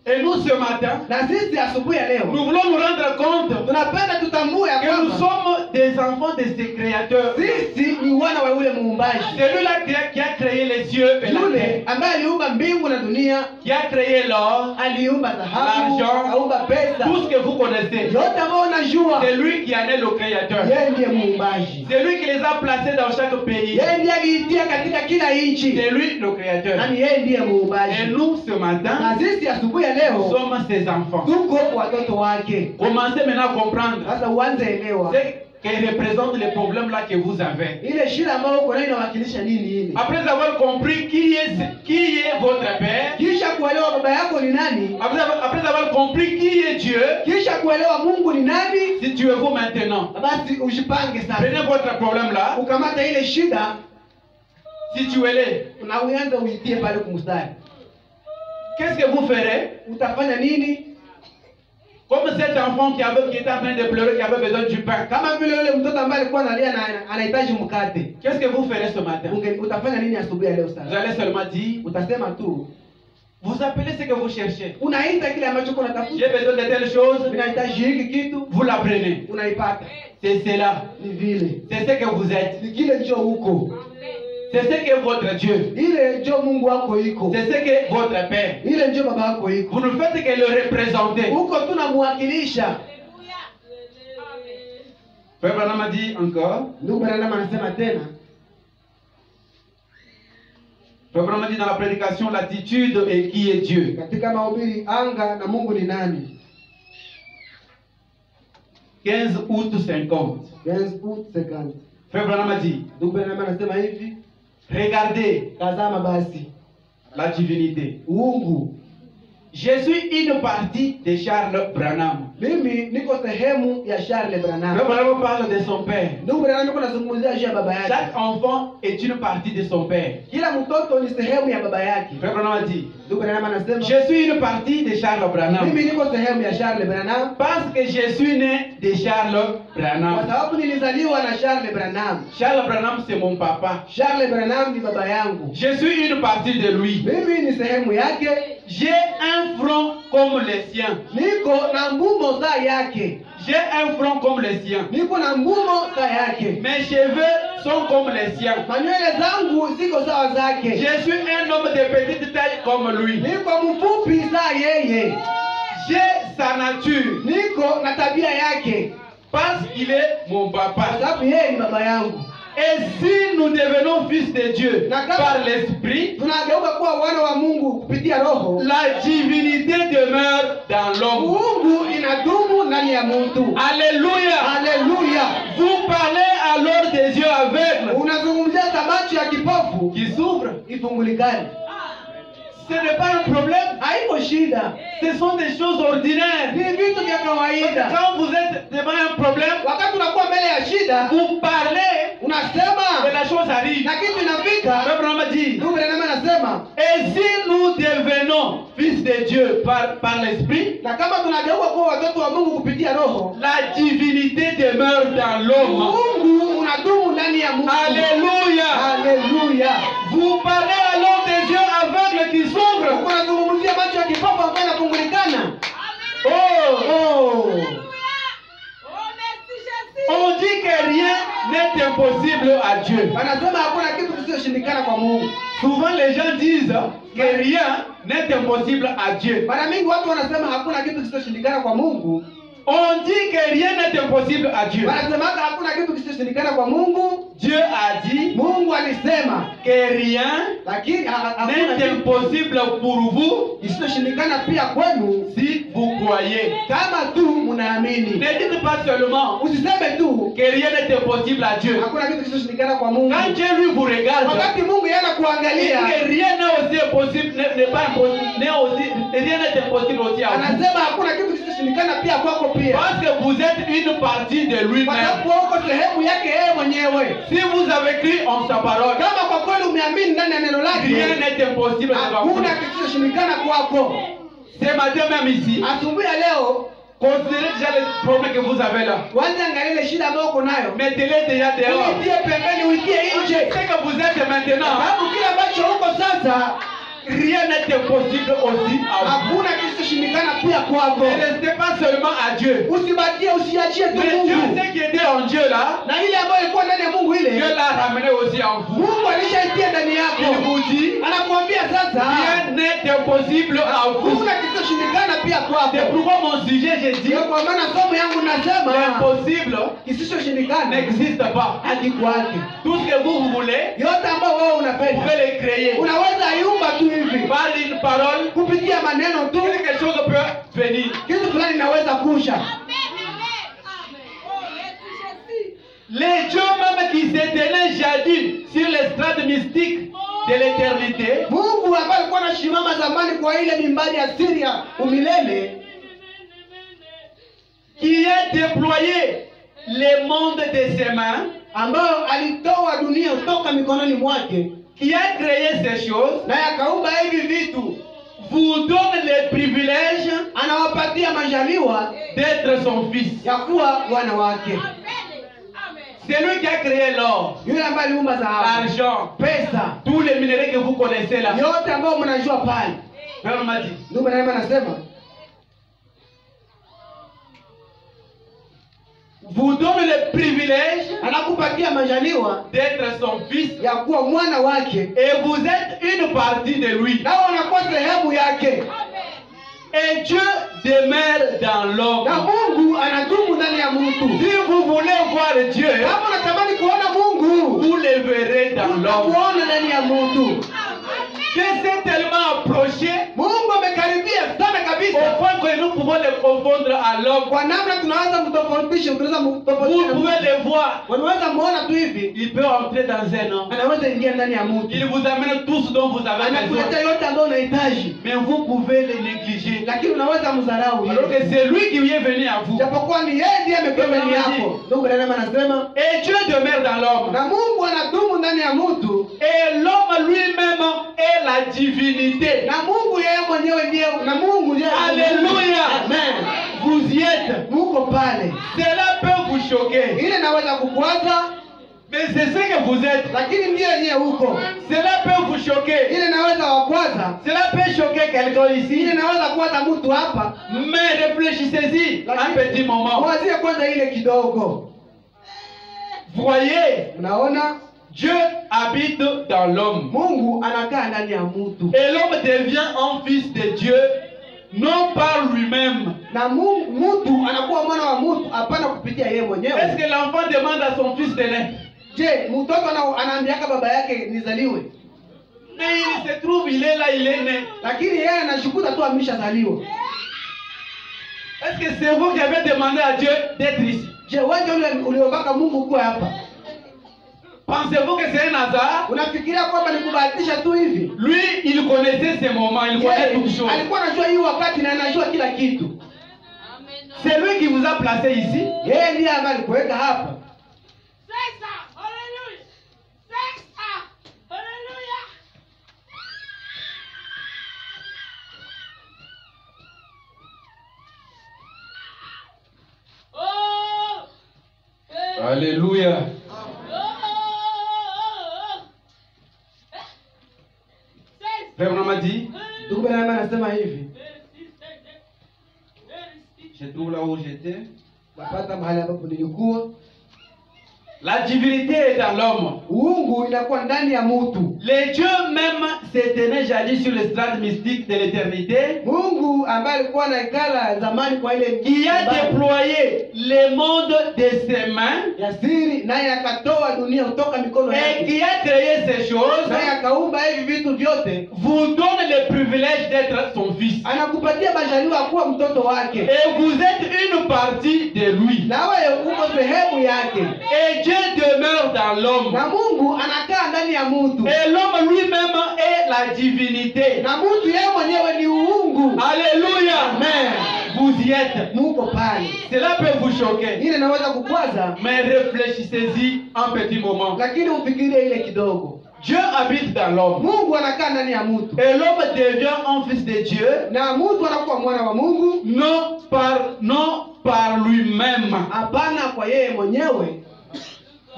Et nous, ce matin, Na sisi asubuhi ya leo nous voulons nous rendre compte tunapenda tutambue ya que nous kwamba sommes des enfants de ce créateur. sisi ni wana wa yule muumbaji. C'est lui-là qui a créé les cieux et la Yule terre. ambaye aliumba mbingu na dunia, Qui a créé l'or, aliumba dhahabu, l'argent, aliumba pesa. tout ce que vous connaissez. Yote ambayo unajua, C'est lui qui en est le créateur. yeye ndiye muumbaji. C'est lui qui les a placés dans chaque pays. Yeye ndiye aliitia katika kila nchi. C'est lui le créateur. Yaani yeye ndiye Et muumbaji. nous, ce matin, Na sisi asubuhi ya nous leo sommes ses enfants. tuko watoto wake. Commencez maintenant à comprendre Sasa uanze elewa ce que représente les problèmes là que vous avez. ile shida ambayo uko nayo inawakilisha nini ile. Après avoir compris qui est votre père, Kisha kuelewa baba yako ni nani, après avoir compris qui est Dieu, kisha kuelewa Mungu ni nani, situez-vous maintenant. basi ujipange sasa. Prenez votre problème là, Ukamata ile shida situez-les. na uanze uitie pale kumstari. Qu'est-ce que vous ferez? Utafanya nini? Comme cet enfant qui était en train de pleurer, qui avait besoin du pain. Kama vile yule mtoto ambaye alikuwa analia na anahitaji mkate. Qu'est-ce que vous ferez ce matin? Utafanya nini asubuhi ya leo Vous sasa? allez seulement dire, Utasema tu, vous appelez ce que vous cherchez. unaita kile ambacho uko J'ai unatafuta. besoin de telle chose, Unahitaji hiki kitu, vous l'apprenez. unaipata. C'est cela. Ni vile. C'est ce que vous êtes. Ni kile ndio huko. C'est ce que votre Dieu. Ile ndio Mungu wako iko. C'est ce que votre Père. Ile ndio baba yako iko. Vous ne faites que le représenter. Huko tunamwakilisha. Frère Branham a dit encore, Ndugu Branham anasema tena, Frère Branham dit dans la prédication l'attitude et qui est Dieu. Katika mahubiri anga na Mungu ni nani? 15 août 50. 15 août 50. Frère Branham dit, Ndugu Branham anasema hivi, regardez tazama basi la divinité. uungu. Je suis une partie de Charles Branham. Mimi niko sehemu ya Charles Branham. Frère Branham parle de son père. Ndugu Branham yuko anazungumzia juu ya baba yake. Chaque enfant est une partie de son père. Kila mtoto ni sehemu ya baba yake. Frère Branham dit, Ndugu Branham anasema, je suis une partie de Charles Branham. mimi niko sehemu ya Charles Branham Parce que je suis né de Charles kwa Branham. sababu nilizaliwa na Charles Branham. Charles Branham, c'est mon papa. Charles Branham ni baba yangu. Je suis une partie de lui. Mimi ni sehemu yake. J'ai un front comme le sien. Niko na mbumo saa yake. J'ai un front comme le sien. Niko na mbumo saa yake. Mes cheveux sont comme les siens. Manywele zangu ziko sawa zake. Je suis un homme de petite taille comme lui. Niko mfupi saa yeye. J'ai sa nature Niko na tabia yake parce qu'il est mon kwa papa. sababu yeye ni baba yangu. Et si nous devenons fils de Dieu par l'esprit, Tunageuka kuwa wana wa Mungu kupitia roho. la divinité demeure dans l'homme. Mungu inadumu ndani ya mtu. Alléluia. Haleluya. Vous parlez alors des yeux aveugles Unazungumzia macho ya kipofu qui s'ouvrent. ifungulikane. Ce n'est pas un problème. Haiko shida. Ce sont des choses ordinaires. Ni vitu vya kawaida. Quand vous êtes devant un problème, Wakati unakuwa mbele ya shida, vous parlez et unasema la chose arrive. na kitu inafika. Le Branham dit, Ndugu Branham anasema, et si nous devenons fils de Dieu par l'esprit, na kama tunageuka kuwa watoto wa Mungu kupitia roho, la divinité demeure dans l'homme. Mungu unadumu ndani ya mtu. Alléluia. Haleluya. Vous parlez alors des yeux aveugles qui s'ouvrent. Unazungumzia macho ya kipofu ambayo yanafungulikana. Oh, on dit que rien n'est impossible à Dieu. Wanasema hakuna kitu kisichoshindikana kwa Mungu. Souvent les gens disent que rien n'est impossible à Dieu. Mara mingi watu wanasema hakuna kitu kisichoshindikana kwa Mungu. On dit que rien n'est impossible à Dieu. Wanasema hakuna kitu kisichoshindikana kwa Mungu. Dieu a dit Mungu alisema, que rien lakini hakuna n'est kitu impossible pour vous kisichoshindikana pia kwenu si vous croyez. kama tu mnaamini. Ne dites pas seulement Usiseme tu que rien n'est impossible à Dieu. hakuna kitu kisichoshindikana kwa Mungu. Quand Dieu lui vous regarde, Wakati Mungu yeye il dit anakuangalia, que rien n'est aussi impossible, n'est pas impossible, rien n'est impossible aussi à vous. anasema hakuna kitu kisichoshindikana pia kwako pia. Parce que vous êtes une partie de Kwa lui-même. sababu wewe uko sehemu yake yeye mwenyewe. Si vous avez cru en sa parole, Kama kwa kweli umeamini ndani ya neno rien lake, n'est impossible devant vous. hakuna kisichoshindikana kwako. Ce matin même ici, Asubuhi ya leo, considérez déjà les problèmes que vous avez là. kwanza angalia ile shida ambayo uko nayo. Mettez-les déjà dehors. Uitie pembeni, uitie nje. Ce que vous êtes maintenant, Sababu kile ambacho uko sasa, rien n'est impossible aussi à vous. hakuna kisichoshindikana pia kwako. Ne restez pas seulement à Dieu. Usibakie, usiachie tu Mais Dieu, Mungu. ce qui était en Dieu là, Na ile ambayo ilikuwa ndani ya Mungu Dieu ile, l'a ramené aussi en vous. Mungu alishaitia ndani Il yako. vous dit, Anakuambia sasa, rien n'est impossible à vous. hakuna kisichoshindikana pia C'est kwako. pourquoi mon sujet, j'ai dit, Ndio kwa maana somo yangu nasema l'impossible kisichoshindikana n'existe pas. hadi kwake. Tout ce que vous voulez, Yote ambayo wewe vous unapenda pouvez les créer. unaweza iumba tu hivi Par une parole, kupitia maneno tu, quelque chose peut venir. kitu fulani inaweza kusha. Les dieux même qui s'éteignaient jadis sur les strates mystiques de l'éternité, Mungu ambaye alikuwa anasimama zamani kwa ile mimbari ya Syria umilele, qui a déployé le monde de ses mains, ambayo alitoa dunia kutoka mikononi mwake qui a créé ces choses, na yakaumba hivi vitu, vous donne le privilège anawapatia majaliwa d'être son fils. ya kuwa wana wake. C'est lui qui a créé l'or, Yule ambaye aliumba dhahabu, l'argent, pesa, tous les minéraux que vous connaissez là. yote ambayo mnajua pale. Frère m'a dit, Ndugu Neema anasema vous donne le privilège anakupatia majaliwa d'être son fils ya kuwa mwana wake, et vous êtes une partie de lui. nao unakuwa sehemu yake, Et Dieu demeure dans na l'homme. Mungu anadumu ndani ya mtu. Si vous voulez voir Dieu, Kama unatamani kuona Mungu, vous le verrez dans l'homme. utamuona ndani ya mtu. Dieu s'est tellement approché Mungu amekaribia sana au kabisa, point que nous pouvons le confondre à l'homme. kwa namna tunaweza mtofautisha, tunaweza Vous mtofautisha. pouvez le voir. Unaweza muona tu hivi, Il peut entrer dans un homme. anaweza ingia ndani ya Il mtu, vous amène tout ce dont vous avez anakuletea besoin. yote ambayo unahitaji, Mais vous pouvez le négliger. lakini unaweza mdharau Alors yeye, que c'est lui qui est venu à vous. japokuwa ni yeye ndiye amekuwa ndani yako. Ndugu Branham anasema, Et Dieu demeure dans l'homme. na Mungu anadumu ndani ya mtu, Et l'homme lui-même est la divinité. na Mungu yeye mwenyewe ndiye, na Mungu ndiye. Alléluia. Amen. Vous y êtes. Muko pale, Cela peut vous choquer. ile naweza kukwaza, Mais c'est ce que vous êtes. lakini ndiye yenyewe huko, Cela peut vous choquer. ile naweza wakwaza, Cela peut choquer quelqu'un ici. ile naweza kuwaza mtu hapa. Mais réfléchissez-y un petit moment. Mwazie kwanza ile kidogo. Voyez, Unaona, Dieu habite dans l'homme. Mungu anakaa ndani ya mtu, Et l'homme devient un fils de Dieu, non par lui-même. na Mungu mtu anakuwa mwana wa mtu, hapana kupitia yeye Est-ce mwenyewe. que l'enfant demande à son fils de naître? Je, mtoto anaambiaka baba yake nizaliwe, Mais il se trouve, il est là, il est né. lakini yeye anashukuta tu ameshazaliwa. Est-ce que c'est vous qui avez demandé à Dieu d'être ici? Je, wewe ndio uliombaka Mungu kuwa hapa? Pensez-vous que c'est un hasard? Unafikiria kwamba ni kubahatisha tu hivi? Lui, il connaissait ces moments, il connaît toutes Yeye choses. alikuwa anajua hii wakati na anajua kila kitu. C'est lui qui vous a placé ici. Yeye ndiye ambaye alikuweka hapa. C'est ça. Alléluia. C'est ça. Alléluia. Oh. Eh. Alléluia. Frère Branham dit, Ndugu Branham anasema hivi, je trouve là où j'étais. napata mahali ambapo nilikuwa, La divinité est dans l'homme. uungu inakuwa ndani ya mtu. Le Dieu même s'est tenu jadis sur les strates mystiques de l'éternité, Mungu ambaye alikuwa anaikala zamani kwa ile qui a déployé le monde de ses mains ya siri, naye akatoa dunia kutoka mikono et yake, qui a créé ces choses, naye akaumba hivi vitu vyote. vous donne le privilège d'être son fils. Anakupatia majaliwa kuwa mtoto wake, Et vous êtes une partie de lui. na wewe uko sehemu yake, Et Dieu demeure dans l'homme. na Mungu anakaa ndani ya mtu, Et l'homme lui-même est la divinité. na mtu yeye mwenyewe ni uungu. Alléluia. Amen. Vous y êtes. Muko pale, Cela peut vous choquer. ile naweza kukwaza, Mais réfléchissez-y un petit moment. lakini ufikirie ile kidogo. Dieu habite dans l'homme. Mungu anakaa ndani ya mtu, Et l'homme devient un fils de Dieu, na mtu anakuwa mwana wa Mungu, non par lui-même. hapana kwa yeye mwenyewe,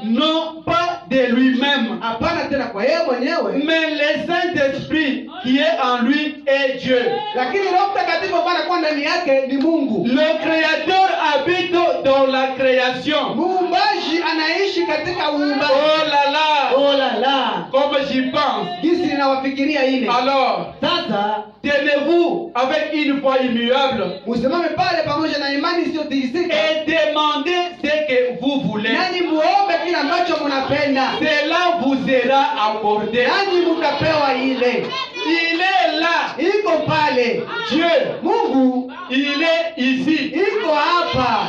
Non pas de lui-même. hapana tena kwa yeye mwenyewe, Mais le Saint-Esprit qui est en lui est Dieu. lakini Roho Mtakatifu ambaye anakuwa ndani yake ni Mungu. Le Créateur habite dans la création. Muumbaji anaishi katika uumbaji. Oh là là, Oh la la, comme j'y pense. jinsi ninawafikiria ile. Alors, Sasa tenez-vous avec une foi immuable usimame pale pamoja na imani isiyotikisika, et demandez ce que vous voulez. nanyi muombe kile ambacho mnapenda, Cela vous sera accordé. nanyi mtapewa ile. Il est là. Iko pale, Dieu, Mungu il est ici. iko hapa.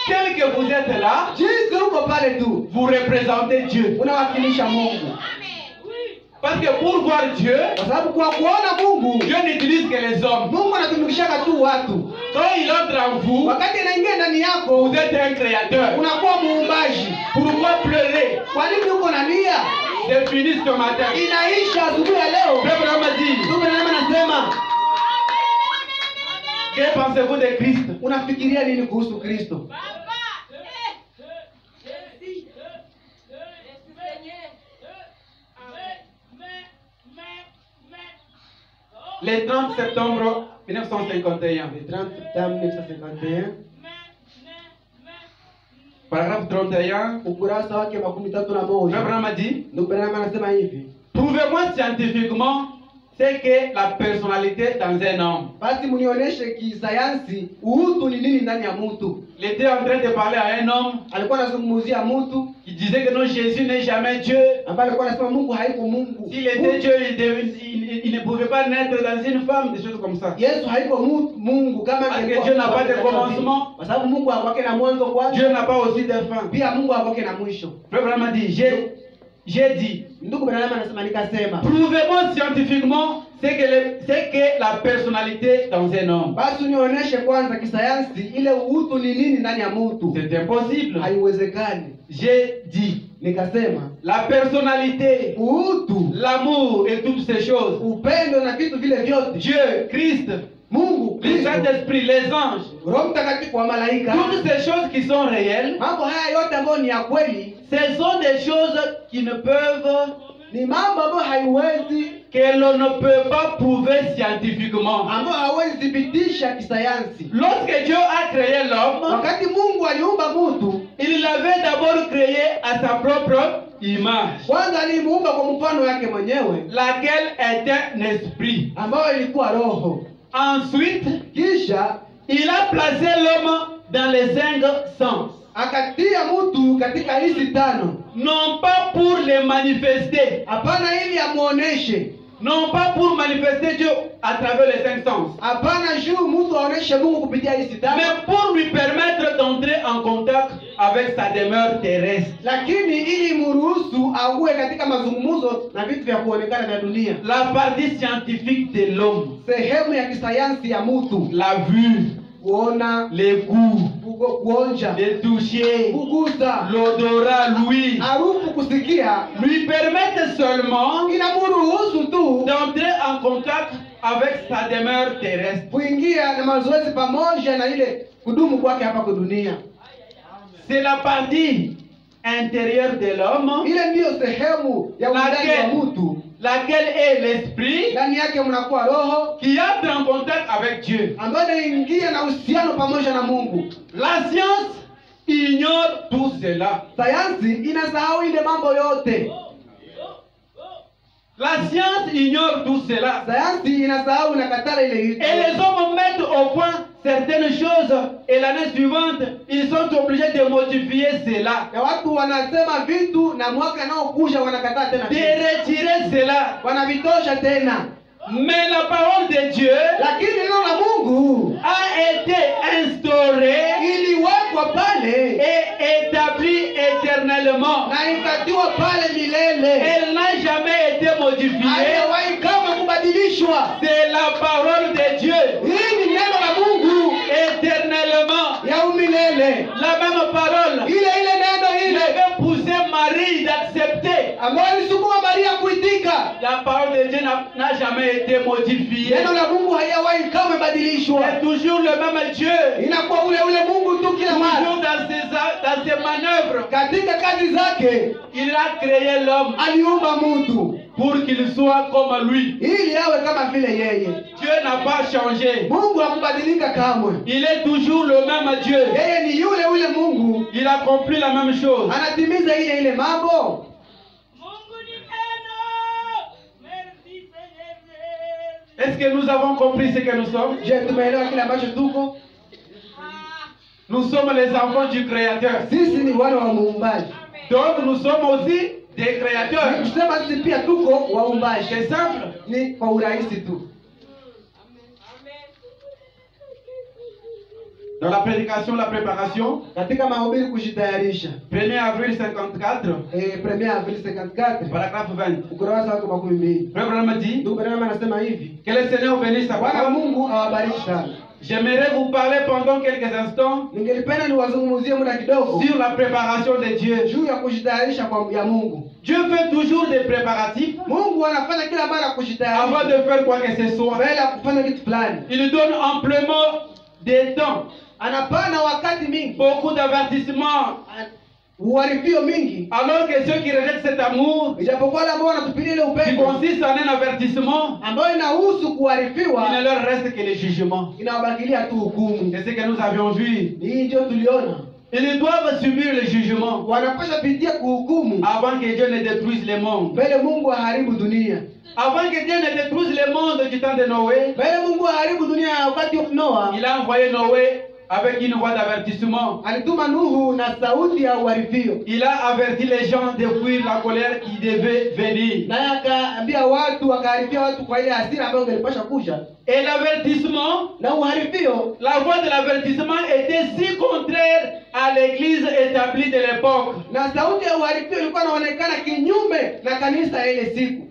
Tel que vous êtes là, Jinsi uko pale tu vous représentez Dieu. unawakilisha Mungu, Parce que pour voir Dieu, kwa sababu kwa kuona Mungu, Dieu n'utilise que les hommes. Mungu anatumikishaka tu watu. Quand il entre en vous, Wakati anaingia ndani yako, vous êtes un créateur. unakuwa muumbaji. Pourquoi pleurer? Kwa nini uko nalia? C'est fini ce matin. Inaisha asubuhi ya leo. Frère Branham a dit, Ndugu Branham anasema, que pensez-vous de Christ? unafikiria nini kuhusu Kristo? Le 30 septembre 1951, Le 30 septembre 1951, paragraphe 31, ukurasa wake makumi tatu na Frère moja. Branham a dit, Ndugu Branham anasema hivi, prouvez-moi scientifiquement c'est que la personnalité dans un homme. Basi mnionyeshe kisayansi utu ni nini ndani ya mtu. Il était en train de parler à un homme Alikuwa anazungumzia mtu qui disait que non, Jésus n'est jamais Dieu. ambaye alikuwa anasema Mungu haiko Mungu. S'il était Dieu, il ne pouvait pas naître dans une femme, des choses comme ça. Yesu haiko Mungu kama Parce que angekuwa Dieu n'a Mungu pas de angekuwa commencement. Mungu. Kwa sababu Mungu hakwake na mwanzo kwanza. Dieu n'a pas aussi de fin. Pia Mungu hakwake na mwisho. Le frère m'a dit, j'ai dit, Ndugu Branham anasema nikasema. prouvez-moi scientifiquement c'est que la personnalité dans un homme. Basi nionyeshe kwanza kisayansi ile utu ni nini ndani ya mtu. C'est impossible. Haiwezekani. J'ai dit, Nikasema la personnalité, utu, l'amour et toutes ces choses. upendo na vitu vile vyote. Dieu, Christ, Mungu, le Kristo, Saint-Esprit, les anges, Roho Mtakatifu wa malaika. toutes ces choses qui sont réelles, Mambo haya yote ambayo ni ya kweli ce sont des choses qui ne peuvent, ni mambo ambayo haiwezi que l'on ne peut pas prouver scientifiquement. ambayo hawezi thibitisha kisayansi. Lorsque Dieu a créé l'homme, Wakati Mungu aliumba mtu, il l'avait d'abord créé à sa propre image, kwanza alimuumba kwa mfano wake mwenyewe, laquelle est un esprit. ambayo ilikuwa roho. Ensuite, Kisha il a placé l'homme dans les 5 sens, akatia mtu katika hizi tano, non pas pour les manifester, hapana ili amuoneshe, non pas pour manifester Dieu à travers les 5 sens, hapana juu mtu aoneshe Mungu kupitia hizi tano, mais pour lui permettre d'entrer en contact avec sa demeure terrestre. lakini ili muruhusu auwe katika mazungumzo na vitu vya kuonekana vya dunia. La partie scientifique de l'homme, Sehemu ya kisayansi ya mtu, la vue, kuona, les goûts, kuonja, les toucher, kugusa, l'odorat, l'ouïe, harufu, kusikia, lui permettent seulement inamuruhusu tu d'entrer en contact avec sa demeure terrestre. kuingia na mazoezi pamoja na ile kudumu kwake hapa kwa dunia. C'est la partie intérieure de l'homme, Ile ndiyo sehemu ya undani wa mtu, laquelle est l'esprit, ndani yake mnakuwa roho qui entre en contact avec Dieu. ambayo inaingia na uhusiano pamoja na Mungu. La science ignore tout cela. Sayansi inasahau ile mambo yote. La science ignore tout cela. Sayansi inasahau na katala ile Et yote. les hommes mettent au point certaines choses et l'année suivante, ils sont obligés de modifier cela, Na watu wanasema vitu na mwaka nao kuja wanakataa tena, de retirer cela. wanavitosha tena. Mais la parole de Dieu Lakini neno la Mungu a été instaurée iliwekwa pale et établie éternellement. na ikatiwa pale milele, Elle n'a jamais été modifiée. haijawahi kama kubadilishwa. C'est la parole de Dieu Hii ni neno la Mungu éternellement. ya umilele, La même parole ile neno qui ile avait poussé Marie d'accepter. ambayo ilisukuma Maria kuitika. La parole de Dieu n'a jamais été modifiée. Neno la Mungu haijawahi kama badilishwa, C'est toujours le même Dieu. inakuwa ule Mungu tu kila mara. Toujours dans ses manœuvres. Katika kazi zake Il a créé l'homme aliumba mtu pour qu'il soit comme lui. ili awe kama vile yeye. Dieu n'a pas changé. Mungu hakubadilika kamwe, Il est toujours le même Dieu. yeye ni yule Mungu, Il accomplit la même chose. anatimiza ile mambo. Est-ce que nous avons compris ce que nous sommes? Je, tumeelewa kile ambacho tuko? Nous sommes les enfants du Créateur. Sisi ni wana wa muumbaji, Donc nous sommes aussi des créateurs. kusema sisi pia tuko waumbaji. C'est simple. Ni kwa urahisi tu. Dans la prédication, la préparation, Katika mahubiri kujitayarisha, 1er avril 54, 1 Avril 54 paragraphe 20. ukurasa wake 12. Frère Branham dit Ndugu Branham anasema hivi: que le Seigneur bénisse sa Bwana parole. Mungu awabariki sana. J'aimerais vous parler pendant quelques instants Ningelipenda niwazungumzie muda kidogo sur la préparation de Dieu. juu ya kujitayarisha kwa ya Mungu. Dieu fait toujours des préparatifs Mungu anafanya kila mara avant kujitayarisha de faire quoi que ce soit. mbele ya kufanya kitu fulani. Il donne amplement de temps, Anapana wakati mingi, beaucoup d'avertissements. uharifio mingi, Alors que ceux qui rejettent cet amour, ijapokuwa wale ambao wanatupilia ile qui upendo consiste en un avertissement, ambayo inahusu il ne kuharifiwa, leur reste que le jugement. inawabakilia tu hukumu. C'est ce que nous avions vu. Ni hii ndio tuliona, Ils doivent subir le jugement wanapasha pitia kuhukumu avant que Dieu ne détruise le monde. mbele Mungu aharibu dunia. Avant que Dieu ne détruise le monde du temps de Noé, Mbele Mungu aharibu dunia ya wakati wa Noa, il a envoyé Noé avec une voix d'avertissement. alituma Nuhu na sauti ya uharifio. Il a averti les gens de fuir la colère qui devait venir. Naye akaambia watu, akaharibia watu kwa ile hasira ambayo ingelipasha kuja. Et l'avertissement, Na uharifio, la voix de l'avertissement était si contraire à l'église établie de l'époque. na sauti ya uharifio ilikuwa inaonekana kinyume na kanisa ya ile siku.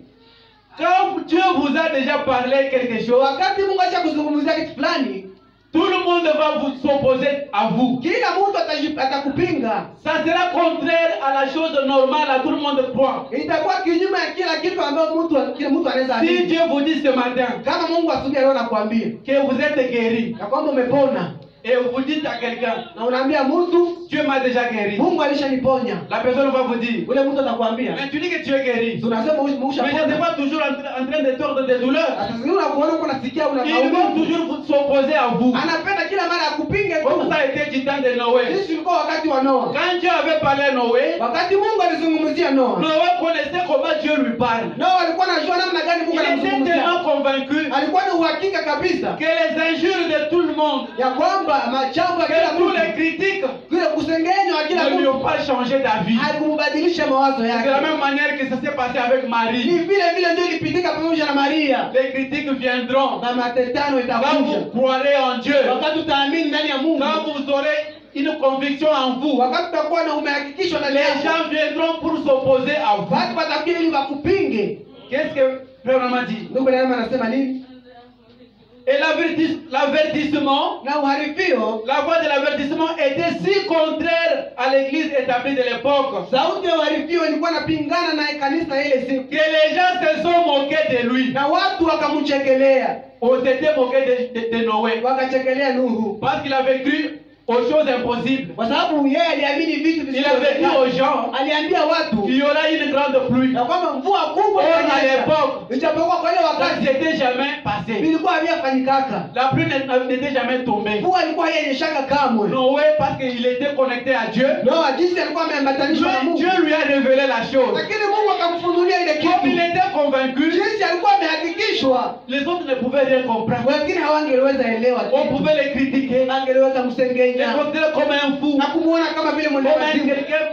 Quand Dieu vous a déjà parlé quelque chose, Wakati Mungu acha kuzungumzia kitu fulani, tout le monde va vous s'opposer à vous. kila mtu atakupinga. Ça sera contraire à la chose normale, à tout le monde croit. Itakuwa kinyume ya kila kitu ambayo kila mtu anaweza Si amini. Dieu vous dit ce matin Kama Mungu asubuhi leo anakuambia que vous êtes guéri na kwamba umepona, et vous dites à quelqu'un, na unaambia mtu Dieu m'a déjà guéri, Mungu alishaniponya, la personne va vous dire, ule mtu atakwambia, mais tu dis que tu es guéri, tunasema mais je ne ushapona. suis pas toujours en train de tordre des douleurs. Sasa zingine unakuona uko nasikia Il va unaumwa, toujours vous s'opposer à vous. anapenda kila mara akupinge Comme tu. ça a été du temps de Noé. Sisi tulikuwa wakati wa Noa. Quand Dieu avait parlé à Noé, Wakati Mungu alizungumzia Noa, Noé connaissait comment Dieu lui parle. Noa alikuwa anajua namna gani Il Mungu était anamzungumzia. tellement convaincu Alikuwa na uhakika kabisa que les injures de tout le monde, ya kwamba machambo ya que kila tous les mtu, critiques kile kusengenywa kila ne lui ont mtu pas changé d'avis. haikumbadilisha mawazo C'est de la yake. même manière que ça s'est passé avec Ni Marie. vile vile ndio ilipitika pamoja na Maria, Les critiques viendront na matetano quand itakuja vous croirez en Dieu, wakati utaamini ndani ya Mungu, quand vous aurez une conviction en vous. wakati utakuwa na umehakikishwa ndani Les yako, gens viendront pour s'opposer à vous. watu watakuja ili wakupinge. Qu'est-ce que Frère Branham dit? Ndugu Neema anasema nini? Et l'avertissement, Na uharifio, la voix de l'avertissement était si contraire à l'église établie de l'époque sauti ya uharifio ilikuwa napingana na kanisa ile siku, que les gens se sont moqués de lui. na watu wakamchekelea, On s'était moqué de Noé wakachekelea Nuhu parce qu'il avait cru aux choses impossibles. kwa sababu yeye aliamini vitu Il avait dit aux visivyowezekana. gens Aliambia watu qu'il y aura une grande pluie. na kwamba mvua kubwa Or, à itanyesha. l'époque, Ijapokuwa kwa ile ça wakati n'était jamais passé. vilikuwa haviyafanyikaka, La pluie n'était jamais tombée. mvua ilikuwa haiyanyeshaka kamwe. Noé, parce qu'il était connecté à Dieu, Noa jinsi alikuwa ameambatanishwa na Mungu, Dieu lui a révélé la chose. lakini Mungu akamfunulia ile Comme il kitu. était convaincu, Jinsi alikuwa amehakikishwa, les autres ne pouvaient rien comprendre. wengine hawangeliweza elewa On kitu. pouvait les critiquer, Angeliweza les msengenya considérer comme un fou, na kumuona kama vile mwenda comme un wazimu, quelqu'un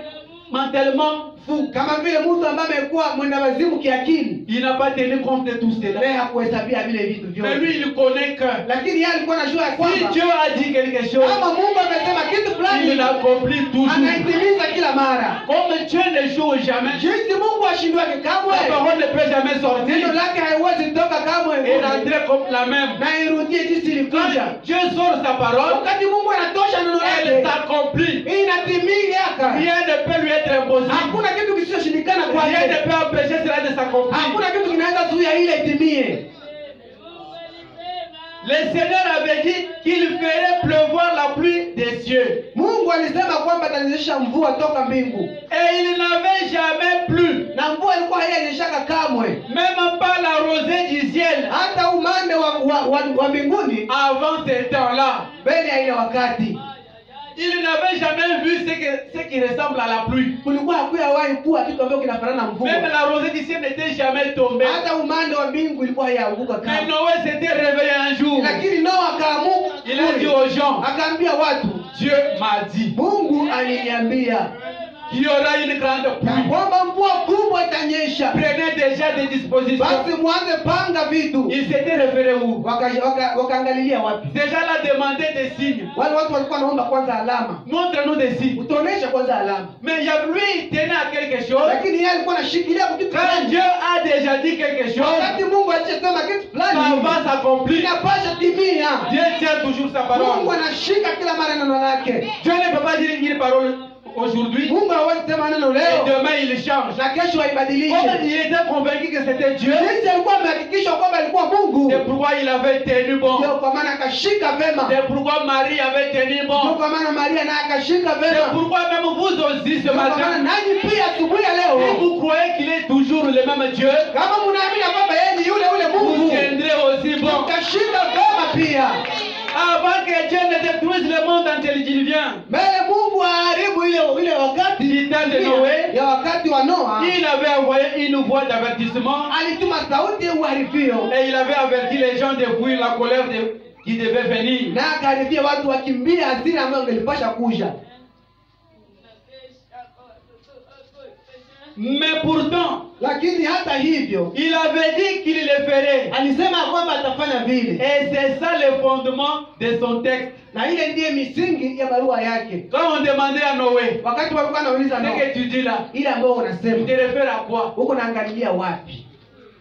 mentalement fou. kama vile mtu ambaye amekuwa mwenda wazimu kiakili, Il n'a pas tenu compte de tout cela. naye hakuhesabia vile vitu Mais vyote. lui, il connaît que Lakini yeye alikuwa anajua ya si kwamba Dieu a dit quelque chose, kama Mungu amesema kitu il fulani, l'accomplit toujours. anaitimiza kila mara. Comme Dieu n'échoue jamais, Jinsi Mungu ashindwake sa kamwe, parole ne peut jamais neno sortir lake haiwezi toka kamwe et rentrer comme la même. na irudie jinsi ilikuja. Quand Dieu sort sa parole, Wakati Mungu anatosha neno elle lake, s'accomplit. inatimiliaka. Rien ne peut lui être impossible. Hakuna kitu kisichoshindikana Rien kwake, ne peut empêcher cela de s'accomplir. hakuna kitu kinaweza zuia ile itimie. Le Seigneur avait dit qu'il ferait pleuvoir la pluie des cieux. Mungu alisema kwamba atanyesha mvua toka mbingu, Et il n'avait jamais plu, na mvua ilikuwa haiyanyeshaka kamwe, même pas la rosée du ciel, hata umande wa mbinguni avant ce temps-là. mbele ya ile wakati. Il n'avait jamais vu ce qui ressemble à la pluie. Kulikuwa hakuyawahi kuwa kitu ambacho kinafanana na mvua, Même la rosée du ciel n'était jamais tombée. hata umande wa mbingu ilikuwa haianguka Mais kamwe. Noé s'était réveillé un jour. Lakini Noa akaamuka, Il a dit aux gens, akaambia watu, Dieu m'a dit Mungu aliniambia qu'il y aura une grande ya pluie. kwamba mvua kubwa itanyesha, Prenez déjà des dispositions. basi mwanze panga vitu. Il s'était référé où? Wakaangalilia wapi? Déjà là demandé des signes. Wale watu walikuwa wanaomba kwanza alama, Montre-nous des signes. utuoneshe kwanza alama. Mais lui, il tenait à quelque chose. Lakini yeye alikuwa anashikilia kwa kitu Quand fulani. Dieu a déjà dit quelque chose, Wakati Mungu alishasema kitu ça fulani, va s'accomplir. inapasha timia. Dieu tient toujours sa Mungu parole. anashika kila mara neno lake. Dieu ne peut pas dire une parole aujourd'hui Mungu hawezi sema neno et leo demain il change. na kesho Comme haibadilishe. il était convaincu que c'était Dieu, Jinsi alikuwa amehakikishwa kwamba alikuwa Mungu, c'est pourquoi il avait tenu bon. ndio kwa maana akashika vema. C'est pourquoi Marie avait tenu Ndio bon. kwa maana Maria naye akashika C'est vema. pourquoi même vous aussi ce Ndio kwa maana matin, nanyi pia asubuhi ya si leo, vous croyez qu'il est toujours le même Dieu, kama mnaamini kwamba yeye ni yule vous Mungu, tiendrez aussi bon. mtashika vema pia. Avant que Dieu ne détruise le monde entier, il vient. Mbele Mungu aharibu ile wakati Du temps de Noé, ya wakati wa Noa, il avait envoyé une voix d'avertissement alituma sauti ya uharibio et il avait averti les gens de fuir la colère qui devait venir. na akaharibia watu wakimbie hasira ambayo ingelipasha kuja. Mais pourtant, Lakini hata hivyo il avait dit qu'il le ferait. alisema kwamba atafanya vile, Et c'est ça le fondement de son texte. na ile ndiye misingi ya barua yake. Quand on demandait à Noé, Wakati walikuwa wanauliza ce Noa, que tu dis là, ile ambayo tu unasema te réfères à quoi? huko naangalia wapi?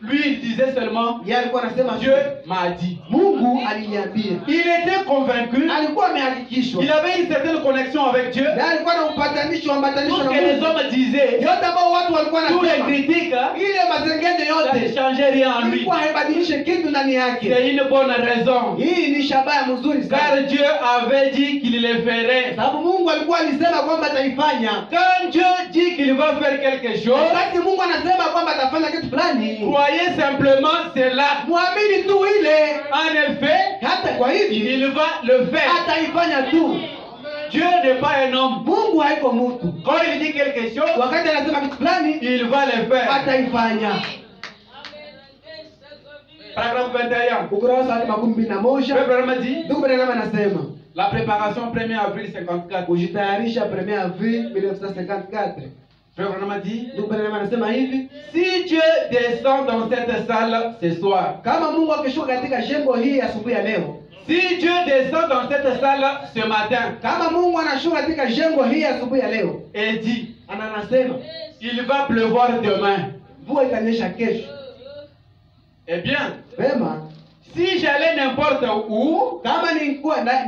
Lui, il disait seulement, Yeye alikuwa anasema Dieu m'a dit. Mungu aliniambia. Il était convaincu, Alikuwa amehakikishwa il avait une certaine connexion avec Dieu. na alikuwa na upatanisho, Tout ambatanisho ce na que les Mungu. hommes disaient, Yote ambao watu walikuwa tous les wanasema, critiques, ile mazengenyo ça ne yote changeait rien en lui. ilikuwa haibadilishe kitu ndani yake. C'est une bonne raison. Hii ni shabaha mzuri Car sana, Dieu avait dit qu'il le ferait. sababu Mungu alikuwa alisema kwamba ataifanya. Quand Dieu dit qu'il va faire quelque chose, Wakati Mungu anasema kwamba atafanya kitu fulani, croyez simplement cela. muamini tu ile. En effet, Hata kwa hivi il va le faire. ataifanya tu. Dieu n'est pas un homme. Mungu haiko mtu. Quand il dit quelque chose, Wakati anasema kitu fulani, il va le faire. ataifanya. Paragraphe 21. Ukurasa wa 21. Le Branham dit, Ndugu Branham anasema la préparation 1er avril 54. kujitayarisha 1 Avril 1954. Le Branham dit, Ndugu Branham anasema hivi, si Dieu descend dans cette salle ce soir, kama Mungu akishuka katika jengo hii asubuhi ya leo, si Dieu descend dans cette salle ce matin kama Mungu anashuka katika jengo hii asubuhi ya leo, et dit, anasema il va pleuvoir demain, mvua itanyesha kesho, eh bien, vema, si j'allais n'importe où, kama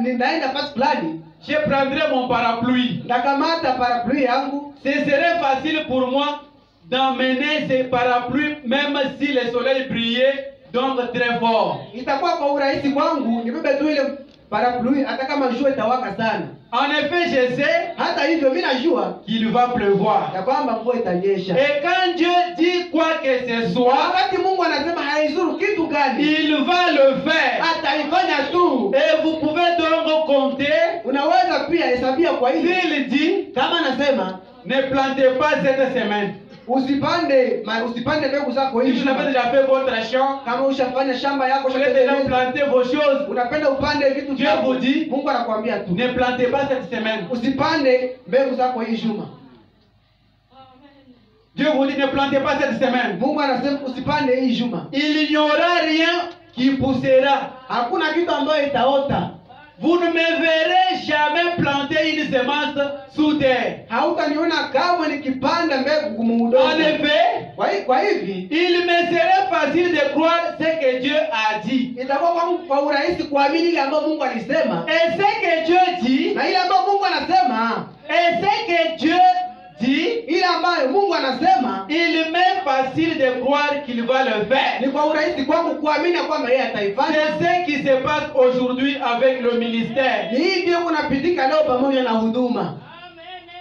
ninaenda pasi fulani, je prendrais mon parapluie. ndakamata parapluie yangu, Ce serait facile pour moi d'emmener ces parapluies même si le soleil brillait donc très fort. itakuwa kwa urahisi kwangu nibebe tu ile parapluie hata kama jua itawaka sana. En effet, je sais Hata hivyo mimi najua qu'il va pleuvoir. ya kwamba mvua itanyesha. Et quand Dieu dit quoi que ce soit, Wakati Mungu anasema haizuru kitu gani, il va le faire. ataifanya tu. Et vous pouvez donc compter, Unaweza pia hesabia kwa hili, s'il dit, kama anasema ne plantez pas cette semaine. usipande mbegu zako Si hivi. vous avez déjà fait votre champ, Kama ushafanya shamba yako, vous avez déjà ushatengeneza, planté vos choses, unapenda upande vitu Dieu vyako, vous dit, Mungu anakuambia tu ne plantez pas cette semaine. usipande mbegu zako hii juma. Dieu vous dit, ne plantez pas cette semaine. Mungu anasema usipande hii juma. Il n'y aura rien qui poussera. Hakuna kitu ambayo itaota. Vous ne me verrez jamais planter une semence sous terre. Hautaniona kamwe nikipanda mbegu muudongo. En effet, Kwa hivi il me serait facile de croire ce que Dieu a dit. itakuwa kwa urahisi kuamini ile ambayo Mungu alisema, Et ce que Dieu dit, na ile ambayo Mungu anasema, et ce que Dieu dit, ile ambayo Mungu anasema il m'est facile de croire qu'il va le faire. ni kwa urahisi kwangu kuamini kwamba yeye ataifanya. C'est ce qui se passe aujourd'hui avec le ministère. Ni hii ndio kunapitika leo pamoja na huduma.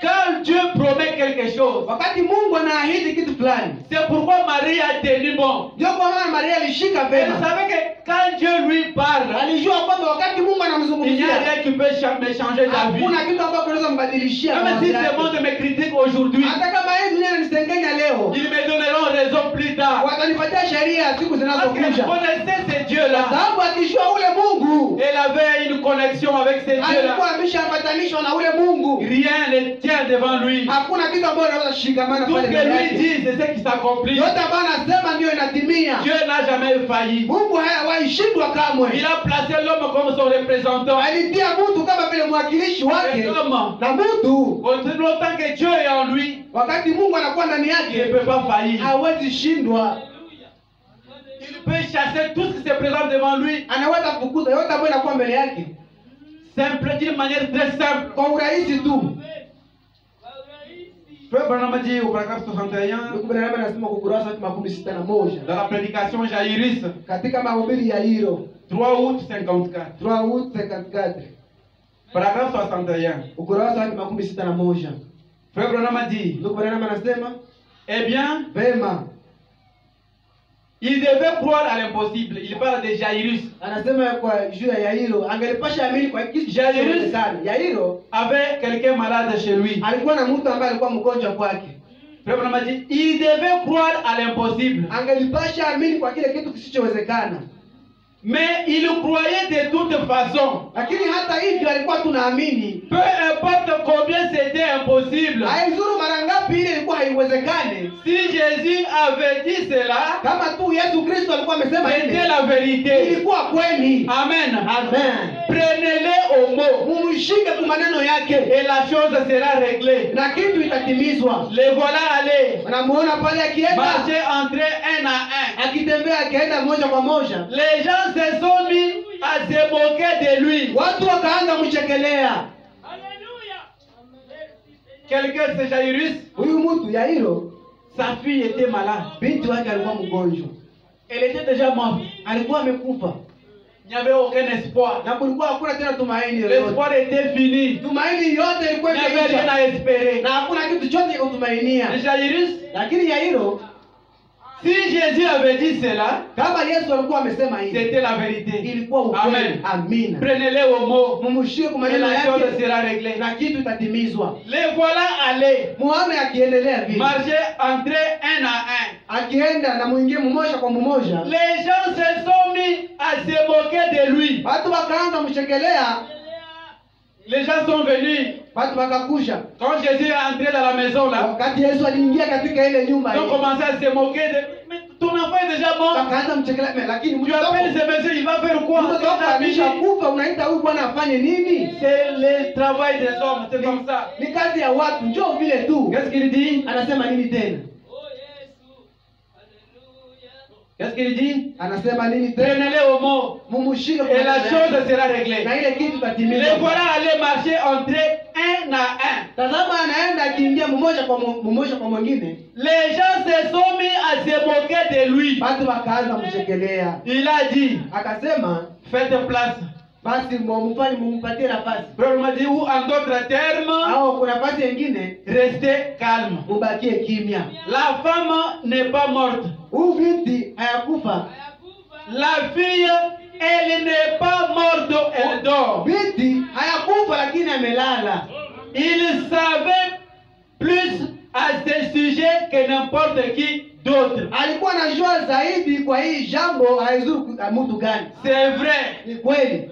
Quand Dieu promet quelque chose, Wakati Mungu anaahidi kitu fulani, c'est pourquoi Marie a tenu bon. ndio kwa maana Maria alishika Elle vema. savait que quand Dieu lui parle, Alijua kwamba wakati Mungu il n'y a anamzungumzia rien qui peut me changer sa vie. hakuna kitu ambacho kinaweza mbadilishia Même mawazo si ce yake. monde me critique aujourd'hui, Hata kama yeye dunia inanisengenya leo, ils me donneront raison plus tard. watanipatia sheria siku Parce que je zinazokuja. connaissais ce Dieu-là. Sababu akijua ule Mungu Elle avait une connexion avec ce alikuwa Dieu-là. ameshaambatanishwa na ule Mungu. Rien ne tient devant lui. Hakuna kitu ambacho anaweza shikamana Tout ce pale que mbele lui yake. dit, c'est ce qui s'accomplit. Yote ambayo anasema ndio inatimia. Dieu n'a jamais failli. Mungu hawahi shindwa kamwe. Il a placé l'homme comme son représentant. Alitia mtu kama vile mwakilishi Et wake, l'homme, na mtu aussi longtemps que Dieu est en lui, wakati Mungu anakuwa ndani il ne yake peut pas faillir. hawezi shindwa. Il peut chasser tout ce qui se présente devant lui. Anaweza kufukuza yote ambayo inakuwa mbele yake Simple, d'une manière très simple. kwa urahisi tu. Frère Branham dit au paragraphe 61, Ndugu Branham anasema kwa ukurasa wa 61 dans la prédication Jaïris, katika mahubiri ya hilo 3 août 54, 3 août 54 paragraphe 61. ukurasa wa 61. Frère Branham dit, Ndugu Branham anasema eh bien, vema, il devait croire à l'impossible. Il parle de Jaïrus. anasema kwa juu ya Yairo angelipasha amini kwa kitu cha Jairus. Yairo. Yairo Avait quelqu'un malade chez lui. alikuwa na mtu ambaye alikuwa mgonjwa kwake. Frère Branham a dit, il devait croire à l'impossible. angelipasha amini kwa kile kitu kisichowezekana, Mais il croyait de toute façon. lakini hata hivyo alikuwa tunaamini, Peu importe combien c'était impossible. haizuru mara ngapi ile ilikuwa haiwezekane, Si Jésus avait dit cela, kama tu Yesu Kristo alikuwa amesema c'était ile, la vérité. ilikuwa kweli. Amen. Amen. Prenez-les au mot Mumshike kwa maneno yake et la chose sera réglée. na kitu itatimizwa. Les voilà allés Unamuona pale akienda marcher entre un à un. akitembea, akienda moja kwa moja, Les gens se sont mis à se moquer de lui. watu wakaanza kumchekelea. Quelqu'un, c'est Jairus, Huyu mtu Yairo, sa fille était malade. binti wake alikuwa mgonjwa, Elle était déjà morte. alikuwa amekufa Il n'y avait aucun espoir. na kulikuwa hakuna tena tumaini lolote. L'espoir était fini. Tumaini yote ilikuwa Il n'y avait rien imeisha à espérer. na hakuna kitu chote cha kutumainia. Et Jairus, Lakini Yairo, si Jésus avait dit cela, kama Yesu alikuwa amesema hivi, c'était la vérité. ilikuwa ukweli. Amen. Amina. Prenez-les au mot Mumshike kwa et maneno la chose yake sera réglée. na kitu itatimizwa. Les voilà allés Muone akiendelea vile, marcher entre un à un. akienda na mwingine mmoja kwa mmoja, Les gens se sont mis à se moquer de lui. watu wakaanza kumchekelea, Les gens sont venus. watu wakakusha. Quand Jésus est entré dans la maison là, Wakati Yesu aliingia katika ile nyumba ils ont ile, commencé à se moquer de lui. Mais ton enfant est déjà mort. wakaanza kumchekelea, lakini Tu appelles ce monsieur, il va faire quoi? mtoto wako alishakufa, unaita huyu bwana afanye nini? C'est le travail des hommes, c'est comme ça. Ni kazi ya watu, njoo vile tu. Qu'est-ce qu'il dit? Anasema nini tena? Qu'est-ce qu'il dit? Anasema nini tena? Prenez-les au mot Mumshike kwa et la maneno yake, chose sera réglée. na ile kitu Les itatimizwa. voilà allés marcher entre un à un. Tazama, anaenda akiingia mmoja kwa mwingine, Les gens se sont mis à se moquer de lui. watu wakaanza kumchekelea. Il a dit, Akasema faites place. basi mumpatie nafasi, Frère m'a dit, ou en d'autres termes, au kuna nafasi nyingine, restez calme. mubakie kimya. La femme n'est pas morte. Huyu binti hayakufa, La fille, elle n'est pas morte, elle dort. binti hayakufa, lakini amelala. Il savait plus à ce sujet que n'importe qui d'autre. Alikuwa anajua zaidi kwa hii jambo, haizuru mtu gani. C'est vrai. Ni kweli,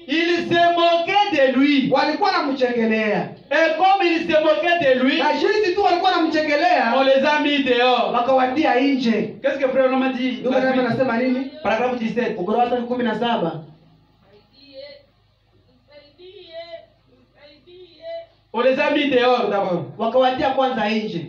Il se moquait de lui. walikuwa wanamchekelea, Et comme il se moquait de lui, na jinsi tu walikuwa on wanamchekelea, les a mis dehors. wakawatia nje. Qu'est-ce que Frère m'a dit? Ndugu yangu anasema nini? Paragraphe 17. Ukurasa wa 17. On les a mis dehors d'abord. Wakawatia kwanza nje.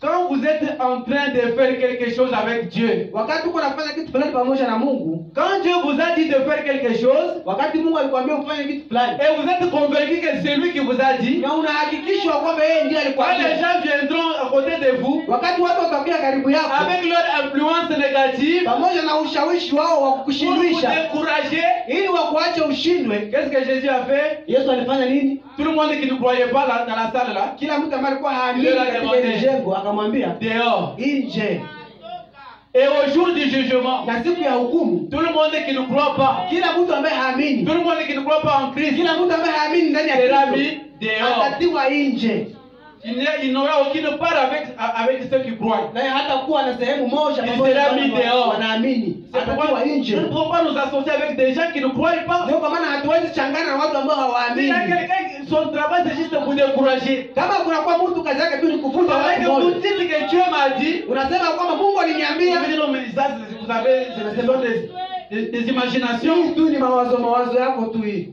Quand vous êtes en train de faire quelque chose avec Dieu, Wakati uko unafanya kitu fulani pamoja na Mungu, quand Dieu vous a dit de faire quelque chose, wakati Mungu alikwambia ufanye kitu fulani, et vous êtes convaincu que c'est lui qui vous a dit, na unahakikishwa kwamba yeye ndiye quand les alikwambia, gens viendront à côté de vous, wakati watu watakuja karibu yako avec leur influence négative, pamoja na ushawishi wao wa pour vous kukushindwisha décourager, ili wakuache ushindwe, qu'est-ce que Jésus a fait? Yesu alifanya nini? Tout le monde qui ne croyait pas dans la salle là, Kila mtu ambaye alikuwa haamini Yule katika alimwambia. ile jengo akamwambia dehors. nje, Et au jour du jugement, na siku ya hukumu tout le monde qui ne croit pas, kila mtu ambaye haamini, tout le monde qui ne croit pas en Christ, kila mtu ambaye haamini ndani ya sera Kristo mis dehors. atatiwa nje, Il n'aura aucune part avec ceux qui croient. naye hata kuwa na sehemu moja Il pamoja na sera mis watu dehors. wanaamini, C'est atatiwa pourquoi nje. nous ne pouvons pas nous associer avec des gens qui ne croient pas. Ndio kwa maana hatuwezi changana na watu ambao S'il y a hawaamini. quelqu'un, son travail c'est juste pour décourager. Kama kuna kwa mtu kazi yake tu ni kuvuta Pendant watu que vous moyo, dites que Dieu m'a dit, unasema kwamba Mungu vous aliniambia, me dites non mais ça, vous savez, ce sont des imaginations. hii tu ni mawazo yako tu hii.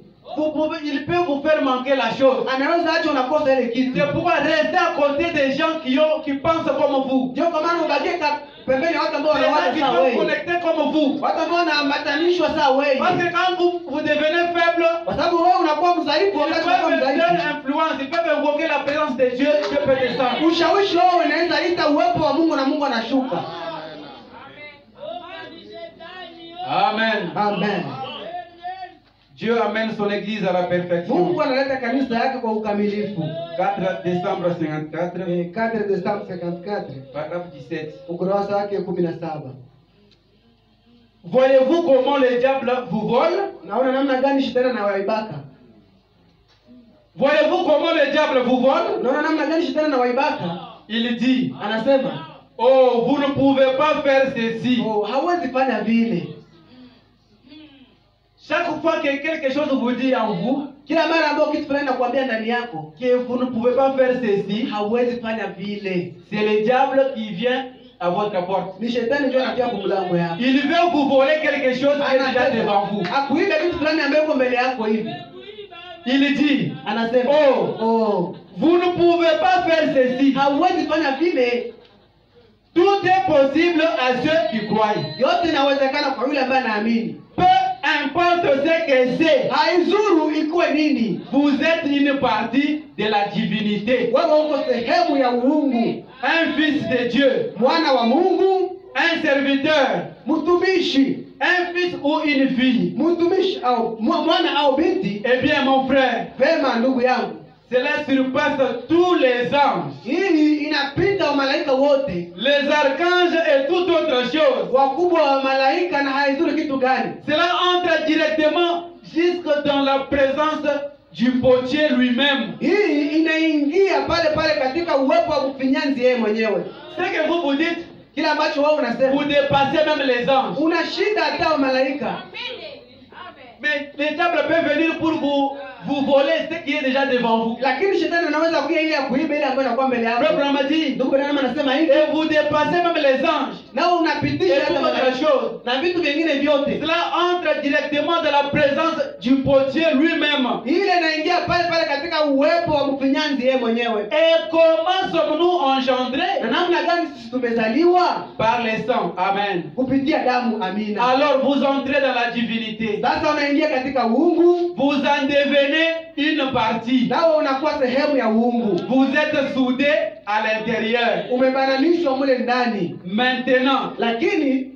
Il peut vous faire manquer la chose. Anaweza acha unakosa ile kitu. C'est pourquoi restez à côté des gens qui pensent comme vous. Ndio kwa maana ubakie pembeni ya watu ambao Des gens wanawaza qui sawa sont wewe. connectés comme vous. Watu ambao wanaambatanishwa sawa wewe. Parce que quand vous devenez faible, Kwa sababu wewe unakuwa mdhaifu, ils wakati unakuwa peuvent leur mdhaifu. influence, ils peuvent invoquer la présence de Dieu, Dieu peut descendre. Ushawishi wao unaweza ita uwepo wa Mungu na Mungu anashuka. Amen. Amen. Dieu amène son église à la perfection. Mungu analeta kanisa yake kwa ukamilifu. 4 décembre 54, 4 Desemba 54, paragraphe 17. ukurasa wake 17. Voyez-vous comment le diable vous vole? Naona namna gani shetani anawaibaka. Voyez-vous comment le diable vous vole? Naona namna gani shetani anawaibaka. Il dit, anasema oh, vous ne pouvez pas faire ceci. oh, hawezi fanya vile. Chaque fois que quelque chose vous dit en vous, Kila mara ambayo kitu fulani nakwambia ndani yako, que vous ne pouvez pas faire ceci, hawezi fanya vile. c'est le diable qui vient à votre porte. Ni shetani ndio anakuja kumlango yako. Il veut vous voler quelque chose qui est déjà devant vous. Akuibe kitu fulani ambayo iko mbele yako hivi. Il dit, Anasema, oh, vous ne pouvez pas faire ceci. hawezi fanya vile. Tout est possible à ceux qui croient. Yote inawezekana kwa yule ambaye anaamini. Peu importe ce que c'est, Haizuru ikuwe nini. vous êtes une partie de la divinité. Wewe uko sehemu ya uungu. Un fils de Dieu, Mwana wa Mungu, un serviteur, mtumishi, un fils ou une fille. mtumishi au mwana au binti. Eh bien, mon frère, Vema ndugu yangu, cela surpasse tous les anges, hii inapita wa malaika wote, les archanges et toute autre chose. wakubwa wa malaika, na haizuru kitu gani. Cela entre directement jusque dans la présence du potier lui-même. Hii inaingia pale pale katika uwepo wa mfinyanzi yeye mwenyewe. Ce que vous vous dites, Kila ambacho wewe unasema, vous dépassez même les anges. unashinda hata wa malaika. Mais les diables peuvent venir pour vous voler ce qui est déjà devant vous. Lakini shetani anaweza kuja ili akuibe ile ambayo inakuwa mbele yako. Le Abraham a dit, Ndugu Branham anasema hivi, et vous dépassez même les anges. nao unapitisha Et hata toute autre malaika chose. na vitu vingine vyote. Cela entre directement dans la présence du potier lui-même. Ile inaingia pale pale katika uwepo wa mfinyanzi yeye mwenyewe. Et comment sommes-nous engendrés? Na namna gani sisi tumezaliwa? Par les sangs. Amen. Kupitia damu. Amina. Alors vous entrez dans la divinité. Sasa unaingia katika uungu, Vous en devenez une partie. nao unakuwa sehemu ya uungu. Vous êtes soudés à l'intérieur. Umebananishwa mule ndani. Maintenant, Lakini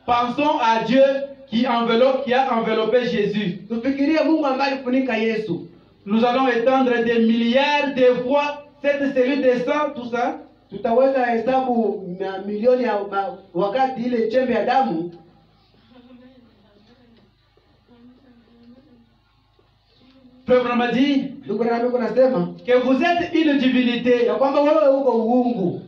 pensons à Dieu qui a enveloppé Jésus. tufikirie Mungu ambaye alifunika Yesu. Nous allons étendre des milliards de fois cette cellule de sang, tout ça. Tutaweza hesabu milioni ya wakati ile chembe ya damu. Frère Branham a dit Ndugu na mimi nasema que vous êtes une divinité. ya kwamba wewe uko uungu.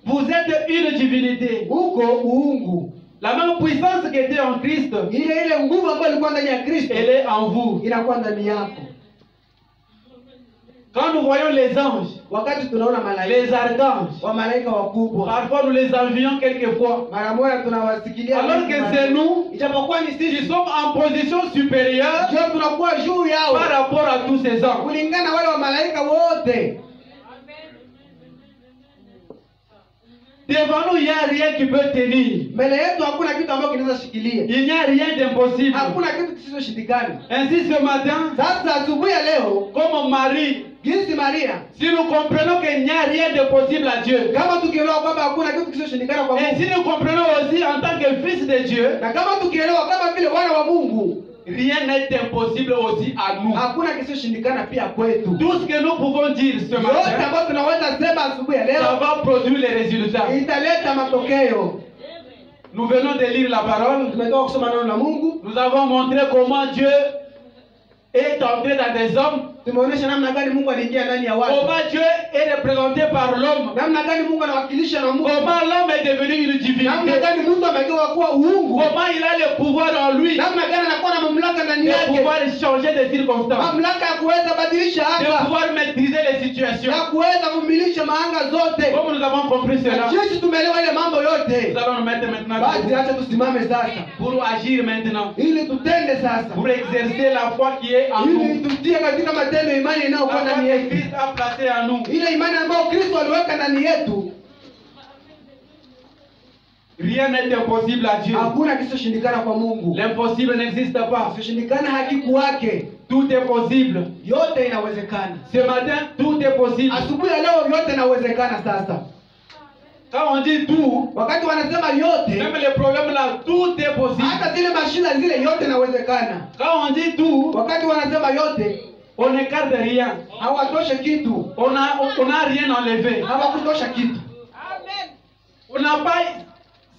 Vous êtes une divinité. Uko uungu. La même puissance qui était en Christ, Ile nguvu ambayo ilikuwa ndani ya Kristo elle est en vous. inakuwa ndani yako. Quand nous voyons les anges, Wakati tunaona malaika, les archanges, wa malaika wakubwa, parfois nous les envions quelquefois. mara moja tunawasikilia, Alors que c'est nous ijapokuwa ni qui sisi sommes en position supérieure ndio tunakuwa juu yao par rapport à tous ces anges. kulingana wale wa malaika wote. Devant nous, il n'y a rien qui peut tenir. Mbele yetu hakuna kitu ambacho kinaweza shikilia, Il n'y a rien d'impossible. hakuna kitu kisichoshindikana. Ainsi ce matin, Sasa asubuhi ya leo, comme Marie, jinsi Maria, si nous comprenons qu'il n'y a rien de possible à Dieu, kama tukielewa kwamba hakuna kitu kisichoshindikana kwa et Mungu, si nous comprenons aussi en tant que fils de Dieu, na kama tukielewa kama vile wana wa Mungu, rien n'est impossible aussi à nous. hakuna kisichoshindikana pia kwetu. Tout ce que nous pouvons dire ce Yote matin, ambayo tunaweza sema asubuhi ya ça leo va produire les résultats. italeta matokeo. Nous venons de lire la parole. Tumetoka kusoma neno la Mungu, Nous avons montré comment Dieu est entré dans des hommes, tumeonyesha namna gani Mungu aliingia ndani ya watu, comment Dieu est représenté par l'homme, namna gani Mungu anawakilisha na Mungu, comment l'homme est devenu une namna divinité, gani Mungu amegeuka kuwa uungu, comment il a le pouvoir en lui namna gani anakuwa na mamlaka ndani de yake, pouvoir changer de circonstances, mamlaka ya kuweza badilisha de anga pouvoir maîtriser les situations. na kuweza kumilisha maanga zote. Comme nous avons compris cela, Jinsi tumeelewa ile mambo yote, nous allons nous mettre maintenant basi debout acha tusimame sasa pour agir maintenant, ili tutende sasa, pour exercer la foi qui est en ili nous, tutie katika matendo imani inayokuwa la foi ndani que yetu, Christ a placée en nous. ile imani ambayo Kristo aliweka ndani yetu. Rien n'est impossible à Dieu. Hakuna kisichoshindikana kwa Mungu. L'impossible n'existe pas. Kisichoshindikana hakikuwake, Tout est possible. yote inawezekana. Ce matin, tout est possible. Asubuhi ya leo yote inawezekana. Sasa Quand on dit tout, wakati wanasema yote, même les problèmes là, tout est possible. hata zile mashida zile yote inawezekana. Quand on dit tout, Wakati wanasema yote, on n'écarte rien. hawatoshe kitu, On n'a rien enlevé. hawakutosha kitu, On n'a pas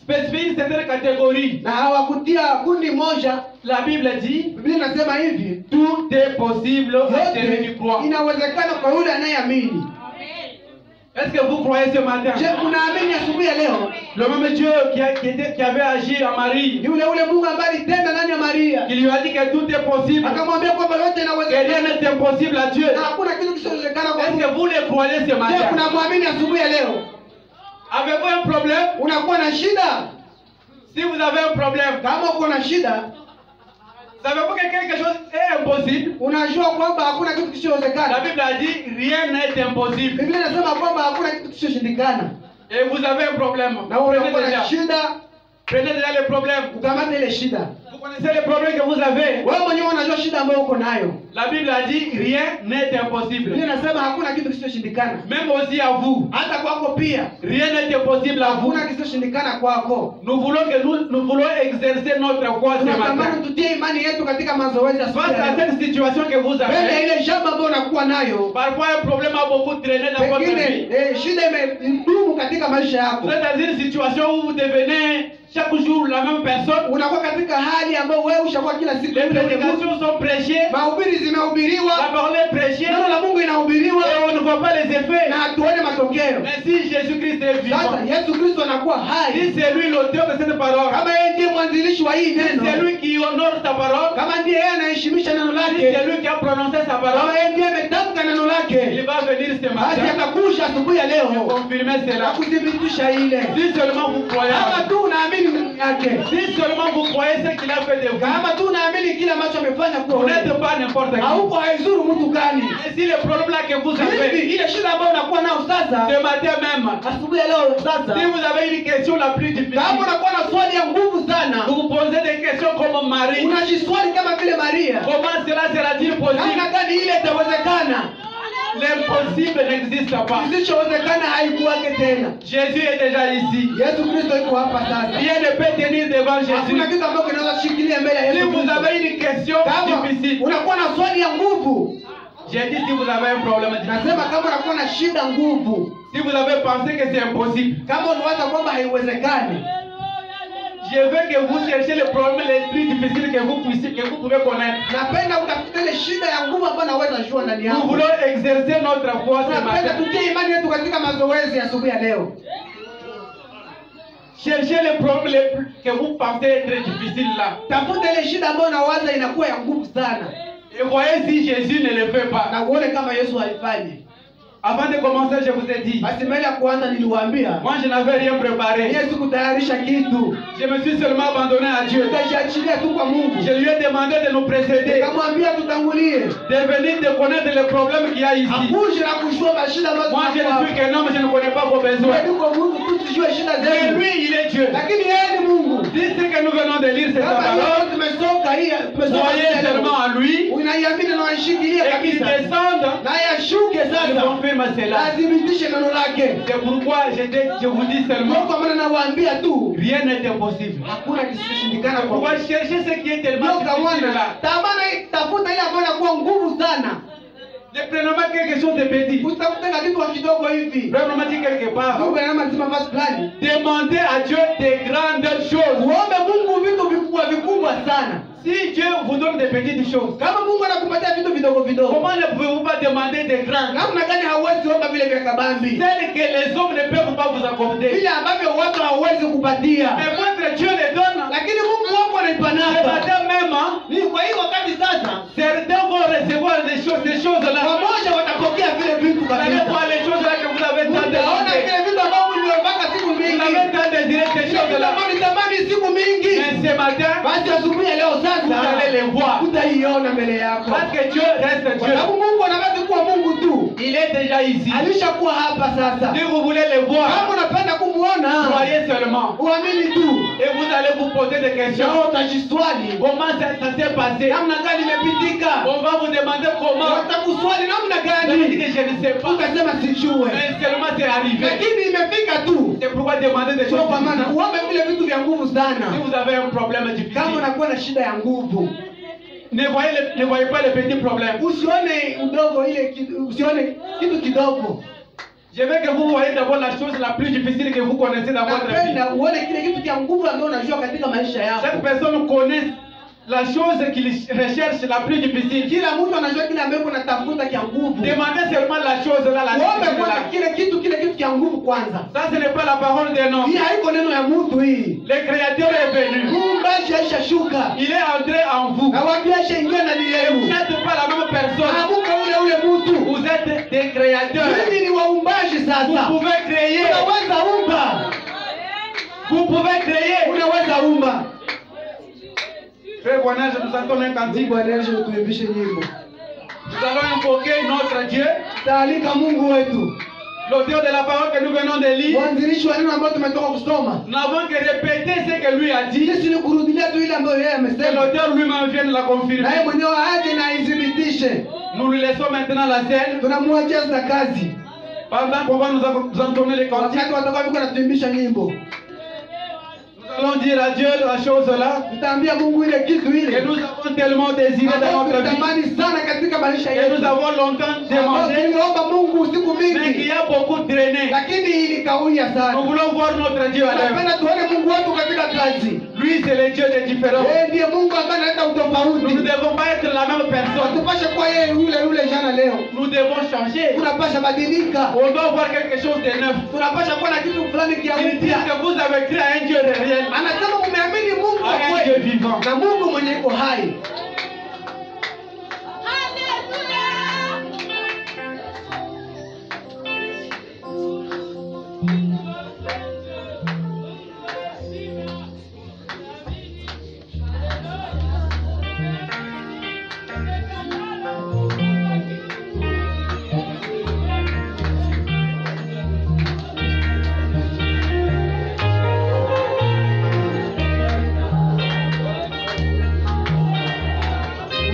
spécifié une certaine catégorie. na hawakutia kundi moja. La Bible dit, Biblia inasema hivi, tout est possible à celui qui yote croit. inawezekana kwa yule anayeamini. Est-ce que vous croyez ce matin? Je, unaamini asubuhi ya leo Le même Dieu qui avait agi en Marie, ni ule Mungu ambaye alitenda ndani ya Maria, qui lui a dit que tout est possible, akamwambia kwamba yote que inawezekana rien n'est impossible à Dieu. na hakuna kitu kisichowezekana kwa Est-ce Mungu. que vous le croyez ce Je, matin? unamwamini asubuhi ya leo? Avez-vous un problème? Unakuwa na shida? Si vous avez un problème, Kama uko na shida, savez-vous que quelque chose est impossible? unajua kwamba hakuna kitu La kisichowezekana. Bible a dit rien n'est impossible. Biblia inasema kwamba hakuna kitu kisichoshindikana. Et vous avez un problème. Na wewe Prenez unakuwa na déjà, shida, prenez déjà les problèmes. ukamata ile shida. Vous connaissez les problèmes que vous avez. Wewe mwenyewe unajua shida ambayo uko nayo. La Bible a dit rien n'est impossible. Biblia inasema hakuna kitu kisichoshindikana. Même aussi à vous. Hata kwako pia Rien n'est impossible à vous. hakuna kisichoshindikana kwako. Nous voulons exercer notre foi ce matin. Tunatamani tutie imani yetu katika mazoezi ya Face à cette situation que vous mbele ya avez, ile jambo ambayo unakuwa nayo. parfois un problème a beaucoup traîné dans votre Pengine vie. shida imedumu katika maisha yako. Vous êtes dans une situation où vous devenez chaque jour la même personne. Unakuwa katika hali ambayo wewe ushakuwa kila siku Les yule yule mtu. prédications sont prêchées, Mahubiri la zimehubiriwa, parole est prêchée, neno la Mungu inahubiriwa et on ne voit pas les effets. na hatuone matokeo. Mais si Jésus-Christ est vivant, Sasa Yesu Kristo anakuwa hai. si c'est lui l'auteur de cette parole, Kama yeye ndiye mwanzilishi wa hii si c'est neno, lui qui honore sa parole, kama ndiye yeye anaheshimisha neno si lake, c'est lui qui a prononcé sa kama parole, yeye ndiye ametamka neno il lake, va venir ce basi matin atakusha asubuhi ya et leo confirmer na cela. kuthibitisha ile. Si seulement vous croyez, Kama tu unaamini neno yake, si seulement vous croyez ce qu'il a fait de vous, kama tu unaamini kile ambacho amefanya kwa vous wewe, n'êtes pas n'importe qui. hauko haizuru mtu gani. Et si le problème là que vous Hivi avez, ile shida ambayo unakuwa nayo sasa, ce matin même, asubuhi ya leo sasa, si vous avez une question la plus kama difficile, unakuwa na swali ya nguvu sana, vous vous posez des questions comme Marie. unajiswali kama vile Maria, Comment cela sera-t-il possible? namna gani ile itawezekana? L'impossible n'existe pas. Kisichowezekana haikuwake tena. Jésus est déjà ici. Yesu Kristo yuko hapa sasa. Rien ne peut tenir devant Hakuna Jésus. kitu ambacho kinaweza kushikilia mbele ya Si Yesu vous Kristo. avez une question Kama difficile, unakuwa na swali ya nguvu, j'ai dit si vous avez un problème difficile, nasema kama unakuwa na shida nguvu, si vous avez pensé que c'est impossible, kama unawaza kwamba haiwezekani, je veux que vous cherchiez les problèmes les plus difficiles que vous pouvez connaître. napenda utafute ile shida ya nguvu ambayo naweza jua ndani Nous yako. voulons exercer notre foi ce Napenda matin. tutie imani yetu katika mazoezi ya asubuhi ya leo. Cherchez les problèmes que vous pensez être difficiles là. Tafuta ile shida ambayo nawaza inakuwa ya nguvu sana, Et voyez si Jésus ne le fait pas. na uone kama Yesu haifanyi. Avant de commencer, je vous ai dit, Basi mbele ya kuanza niliwaambia, moi je n'avais rien préparé. Yesu kutayarisha kitu, Je me suis seulement abandonné à Dieu. tutajiachilia tu kwa Mungu. Je lui ai demandé de nous précéder, Nikamwambia tutangulie, de venir de connaître les problèmes qu'il y a ici. akuje na kujua mashida ambazo Moi je ne tunakuwa. suis qu'un homme, je ne connais pas vos besoins. Wewe uko Mungu tu tujue shida Mais zetu. lui, il est Dieu. Lakini yeye ni Mungu. Si ce que nous venons de lire, c'est sa Kama parole, leo tumesoka hii, tumesoka croyez seulement en lui unaiamini na unaishikilia et qu'il kabisa. descende, Na yashuke il sasa. confirme cela. Athibitishe neno lake. C'est pourquoi je vous dis Ndio seulement, kwa maana nawaambia tu, rien n'est impossible. hakuna kisichoshindikana kwa Pourquoi Mungu. chercher ce qui est tellement Ndio kwa difficile là? maana tamana tafuta ile ambayo inakuwa nguvu sana. Ne prenons pas quelque chose de petit. Utafuta na kitu kidogo hivi. Vraiment dit quelque part. Mungu anasema basi fulani. Demandez à Dieu des grandes choses. Uombe Mungu vitu vikubwa vikubwa sana. Si Dieu vous donne des petites choses, Kama Mungu anakupatia vitu vidogo vidogo, comment ne pouvez-vous pas demander des grandes? namna gani hauwezi omba vile vya kabambi? Celles que les hommes ne peuvent pas vous accorder. Vile ambavyo watu hawawezi kupatia. Mais votre Dieu les donne. Lakini Mungu wako Ce anaipanaka. matin même, hein, Ni kwa hiyo wakati sasa certains vont recevoir ces choses-là. pamoja watapokea vile vitu Vous allez kabisa. voir les choses-là que vous avez tant Utaona désiré. vile vitu ambavyo uliombaka siku Vous mingi. avez tant désiré ces choses-là. Ulitamani siku mingi. Mais ce matin, Basi asubuhi ya leo vous sasa allez les voir. utaiona mbele yako. Parce que Dieu reste Kwa Dieu. sababu Mungu anabaki kuwa Mungu tu. Il est déjà ici. Alishakuwa hapa sasa. Si vous voulez le Kama voir, unapenda kumuona, croyez seulement. uamini tu. Et vous allez vous poser des questions. Leo utajiswali. Comment ça s'est passé? Namna gani imepitika? On va vous demander comment. Watakuswali namna Vous allez dire gani? que je ne sais pas. Ukasema sijue. Mais seulement c'est arrivé. Lakini imefika tu. C'est pourquoi demander des Sio choses. kwa maana difficiles. uombe vile vitu vya nguvu Si sana. vous avez un problème Kama difficile, unakuwa na shida ya nguvu, ne voyez pas les petits problèmes. usione udogo ile usione kitu kidogo. Je veux que vous voyez d'abord la chose la plus difficile que vous connaissez dans votre vie. Napenda uone kile kitu cha nguvu ambacho unajua katika maisha Chaque yako. personne connaît la chose qu'il recherche la plus difficile. Kila mtu anajua kile ambacho unatafuta kia nguvu. Demandez seulement la chose là, la Uombe difficile kwanza là. kile kitu kia nguvu kwanza. Ça ce n'est pas la parole d'un homme. Hii haiko neno ya mtu hii. Le Créateur est venu. Muumbaji aishashuka. Il est entré en vous. Na wabiasha ingia ndani Vous yenu. n'êtes pas la même personne. Hamuka ule mtu. Vous êtes des créateurs. Mimi ni waumbaji Vous sasa. pouvez créer. Unaweza umba. Vous pouvez créer. Unaweza umba. Frère Boinage, nous entendons un cantique. Mungu anaje tuimbishe nyimbo. Nous allons invoquer notre Dieu, Taalika Mungu wetu. l'auteur de la parole que nous venons de lire. Mwanzilishi wa neno ambalo tumetoka kusoma. Nous n'avons que répété ce que lui a dit. Sisi ni kurudilia tu ile ambayo yeye Que amesema. l'auteur lui-même vienne la Na confirmer. yeye mwenyewe aje na ithibitishe. Nous lui laissons maintenant la scène. Tunamwachia za kazi. Pendant qu'on va nous entonner les cantiques, Wakati watakao natuimbisha nyimbo. nous allons dire à Dieu la chose là Tutaambia Mungu ile kitu que ile. nous avons tellement désiré dans notre vie, Tunatamani sana katika maisha que nous yetu. avons longtemps demandé, Tumeomba Mungu usiku mais qui mingi. a beaucoup traîné. Lakini ilikawia Nous sana. voulons voir notre Dieu à l'œuvre. Tunapenda tuone Mungu wetu katika kazi. Lui, c'est le Dieu des différents. Yeye ndiye Mungu ambaye analeta Nous ne utofauti. devons pas être la même personne. Tupashe kuwa yeye yule jana leo. Nous devons changer. Tunapasha badilika. On doit voir quelque chose de neuf. Tunapasha kuwa na kitu fulani kia Il dit mpya. que vous avez créé un Dieu de réel, Anasema mumeamini Mungu wa un Dieu kweli vivant. na Mungu mwenye iko hai.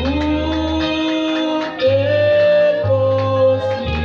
Tout est possible.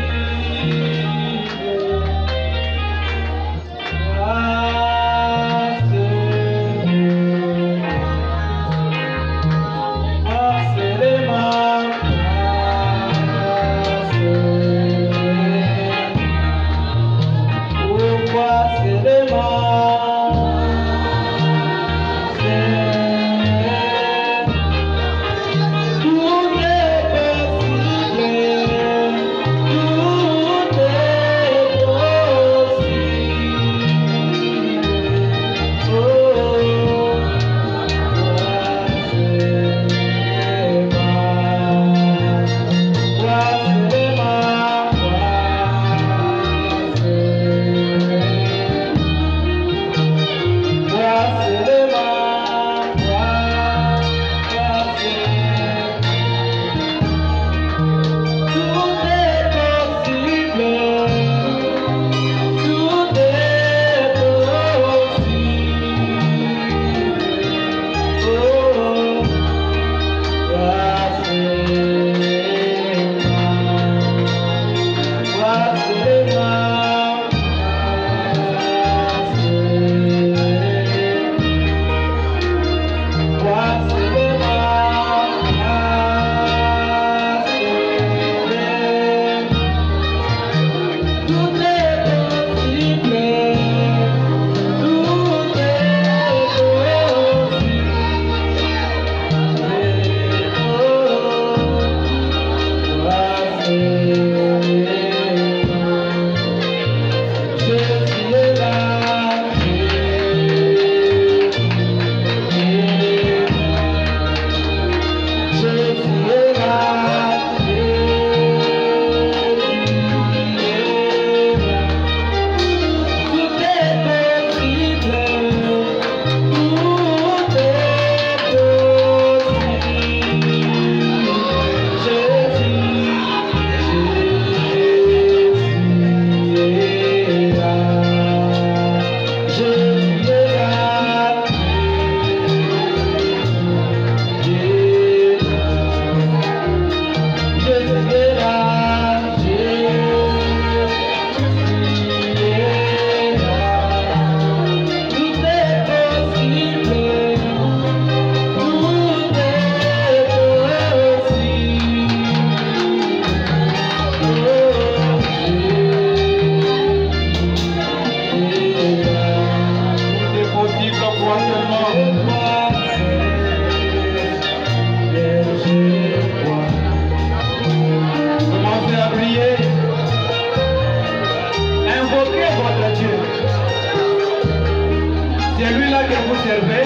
celui-là que vous servez,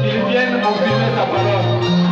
qu'il vienne confirmer sa parole.